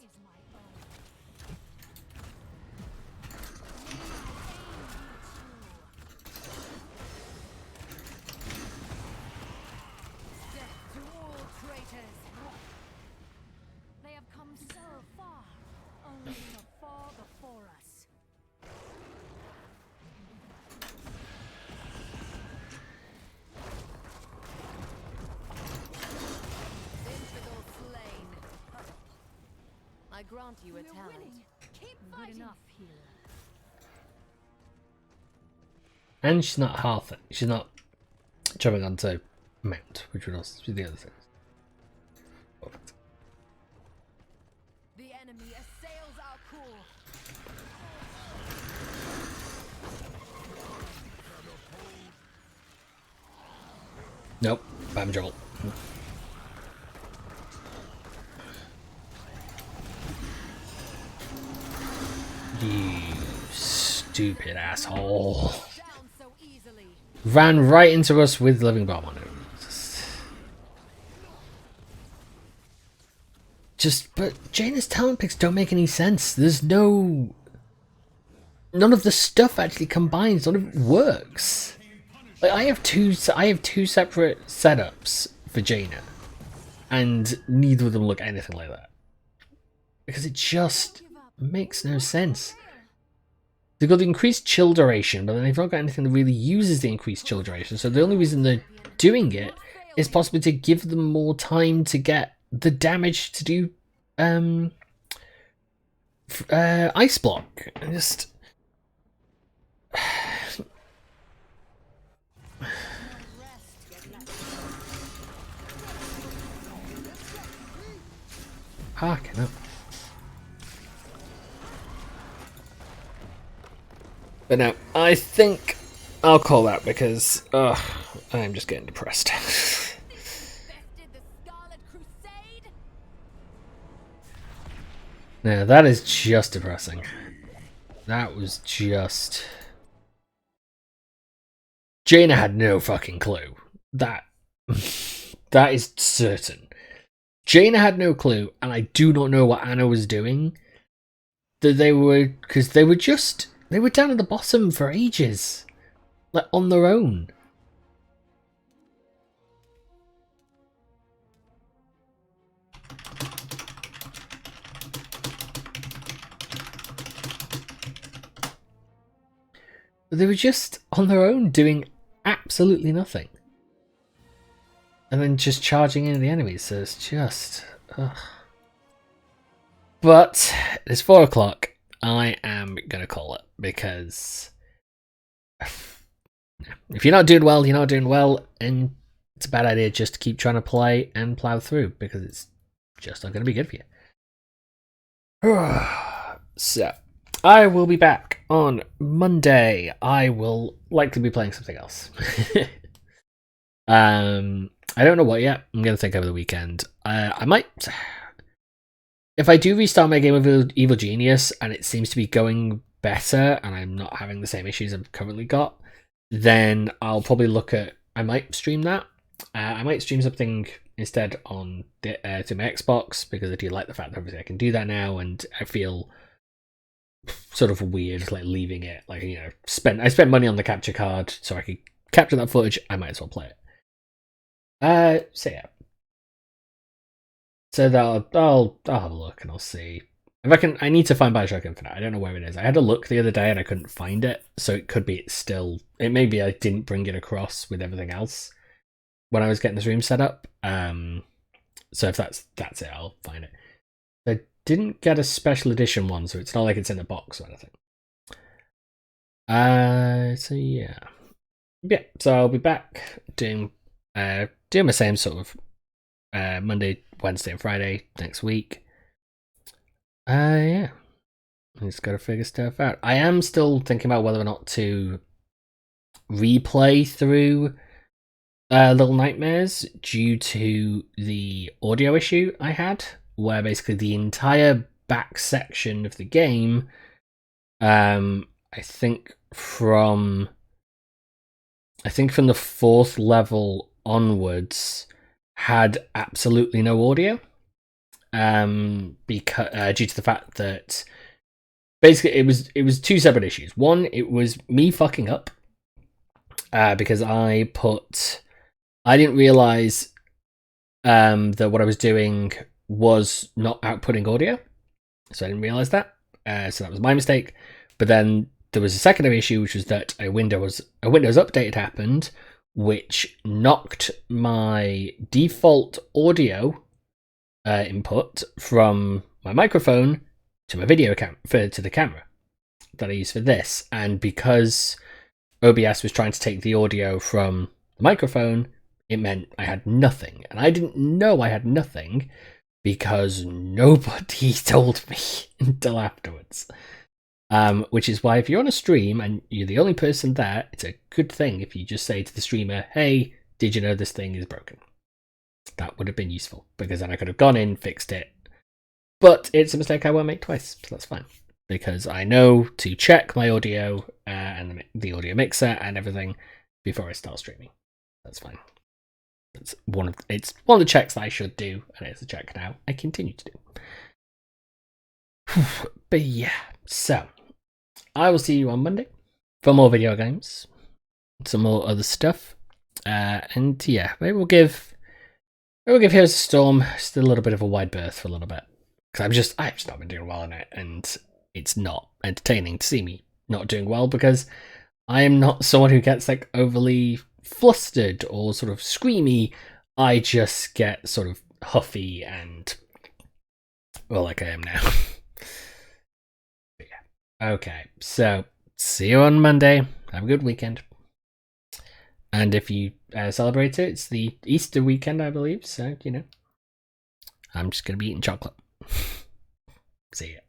Death to all traitors. They have come so far, only to fall before us. Infidel slain. I grant you a talent. Keep fighting. Good enough, healer. And she's not half it. She's not jumping onto mount, which would also be the other thing. Perfect. The enemy assails our core. Nope. Bam jolt. You stupid asshole. Down so easily. Ran right into us with living bomb on him. But Jaina's talent picks don't make any sense. There's none of the stuff actually combines. None of it works. Like, I have two separate setups for Jaina, and neither of them look anything like that because it just makes no sense. They've got the increased chill duration, but then they've not got anything that really uses the increased chill duration. So the only reason they're doing it is possibly to give them more time to get the damage to do ice block. And just harken up. But no, I think I'll call that because I'm just getting depressed. Infested the Scarlet Crusade. Now that is just depressing. That was just... Jaina had no fucking clue. That is certain. Jaina had no clue, and I do not know what Anna was doing. Because they were down at the bottom for ages. Like, on their own. They were just on their own doing absolutely nothing. And then just charging into the enemies, so it's just... Ugh. But it's 4 o'clock. I am going to call it, because if you're not doing well, you're not doing well, and it's a bad idea just to keep trying to play and plow through, because it's just not going to be good for you. So, I will be back on Monday. I will likely be playing something else. I don't know what yet. I'm going to think over the weekend. I might... If I do restart my game of Evil Genius and it seems to be going better and I'm not having the same issues I've currently got, then I'll probably look at... I might stream that. I might stream something instead on to my Xbox, because I do like the fact that obviously I can do that now, and I feel sort of weird like leaving it. Like, you know, I spent money on the capture card so I could capture that footage. I might as well play it. So yeah. So I'll have a look and I'll see if I can. I need to find Bioshock Infinite. I don't know where it is. I had a look the other day and I couldn't find it, so it could be it's still. It may be I didn't bring it across with everything else when I was getting this room set up. So if that's it, I'll find it. I didn't get a special edition one, so it's not like it's in a box or anything. So yeah. So I'll be back doing my same sort of Monday, Wednesday, and Friday next week. Yeah. I just gotta figure stuff out. I am still thinking about whether or not to replay through Little Nightmares due to the audio issue I had where basically the entire back section of the game, I think from the 4th level onwards, had absolutely no audio. Because due to the fact that basically it was 2 separate issues. One, it was me fucking up because I didn't realize that what I was doing was not outputting audio, so I didn't realize that. So that was my mistake. But then there was a secondary issue, which was that a Windows update happened, which knocked my default audio input from my microphone to my video to the camera that I use for this. And because OBS was trying to take the audio from the microphone, it meant I had nothing. And I didn't know I had nothing because nobody told me until afterwards. Which is why if you're on a stream and you're the only person there, it's a good thing if you just say to the streamer, hey, did you know this thing is broken? That would have been useful, because then I could have gone in, fixed it. But it's a mistake I won't make twice, so that's fine. Because I know to check my audio and the audio mixer and everything before I start streaming. That's fine. It's one of the checks that I should do, and it's a check now I continue to do. But yeah, so I will see you on Monday for more video games, some more other stuff, and yeah, maybe we'll give Heroes of the Storm still a little bit of a wide berth for a little bit, because I've just not been doing well in it, and it's not entertaining to see me not doing well, because I am not someone who gets like overly flustered or sort of screamy. I just get sort of huffy and, well, like I am now. But yeah. Okay, so see you on Monday. Have a good weekend. And if you celebrate it, it's the Easter weekend, I believe. So, you know, I'm just going to be eating chocolate. See ya.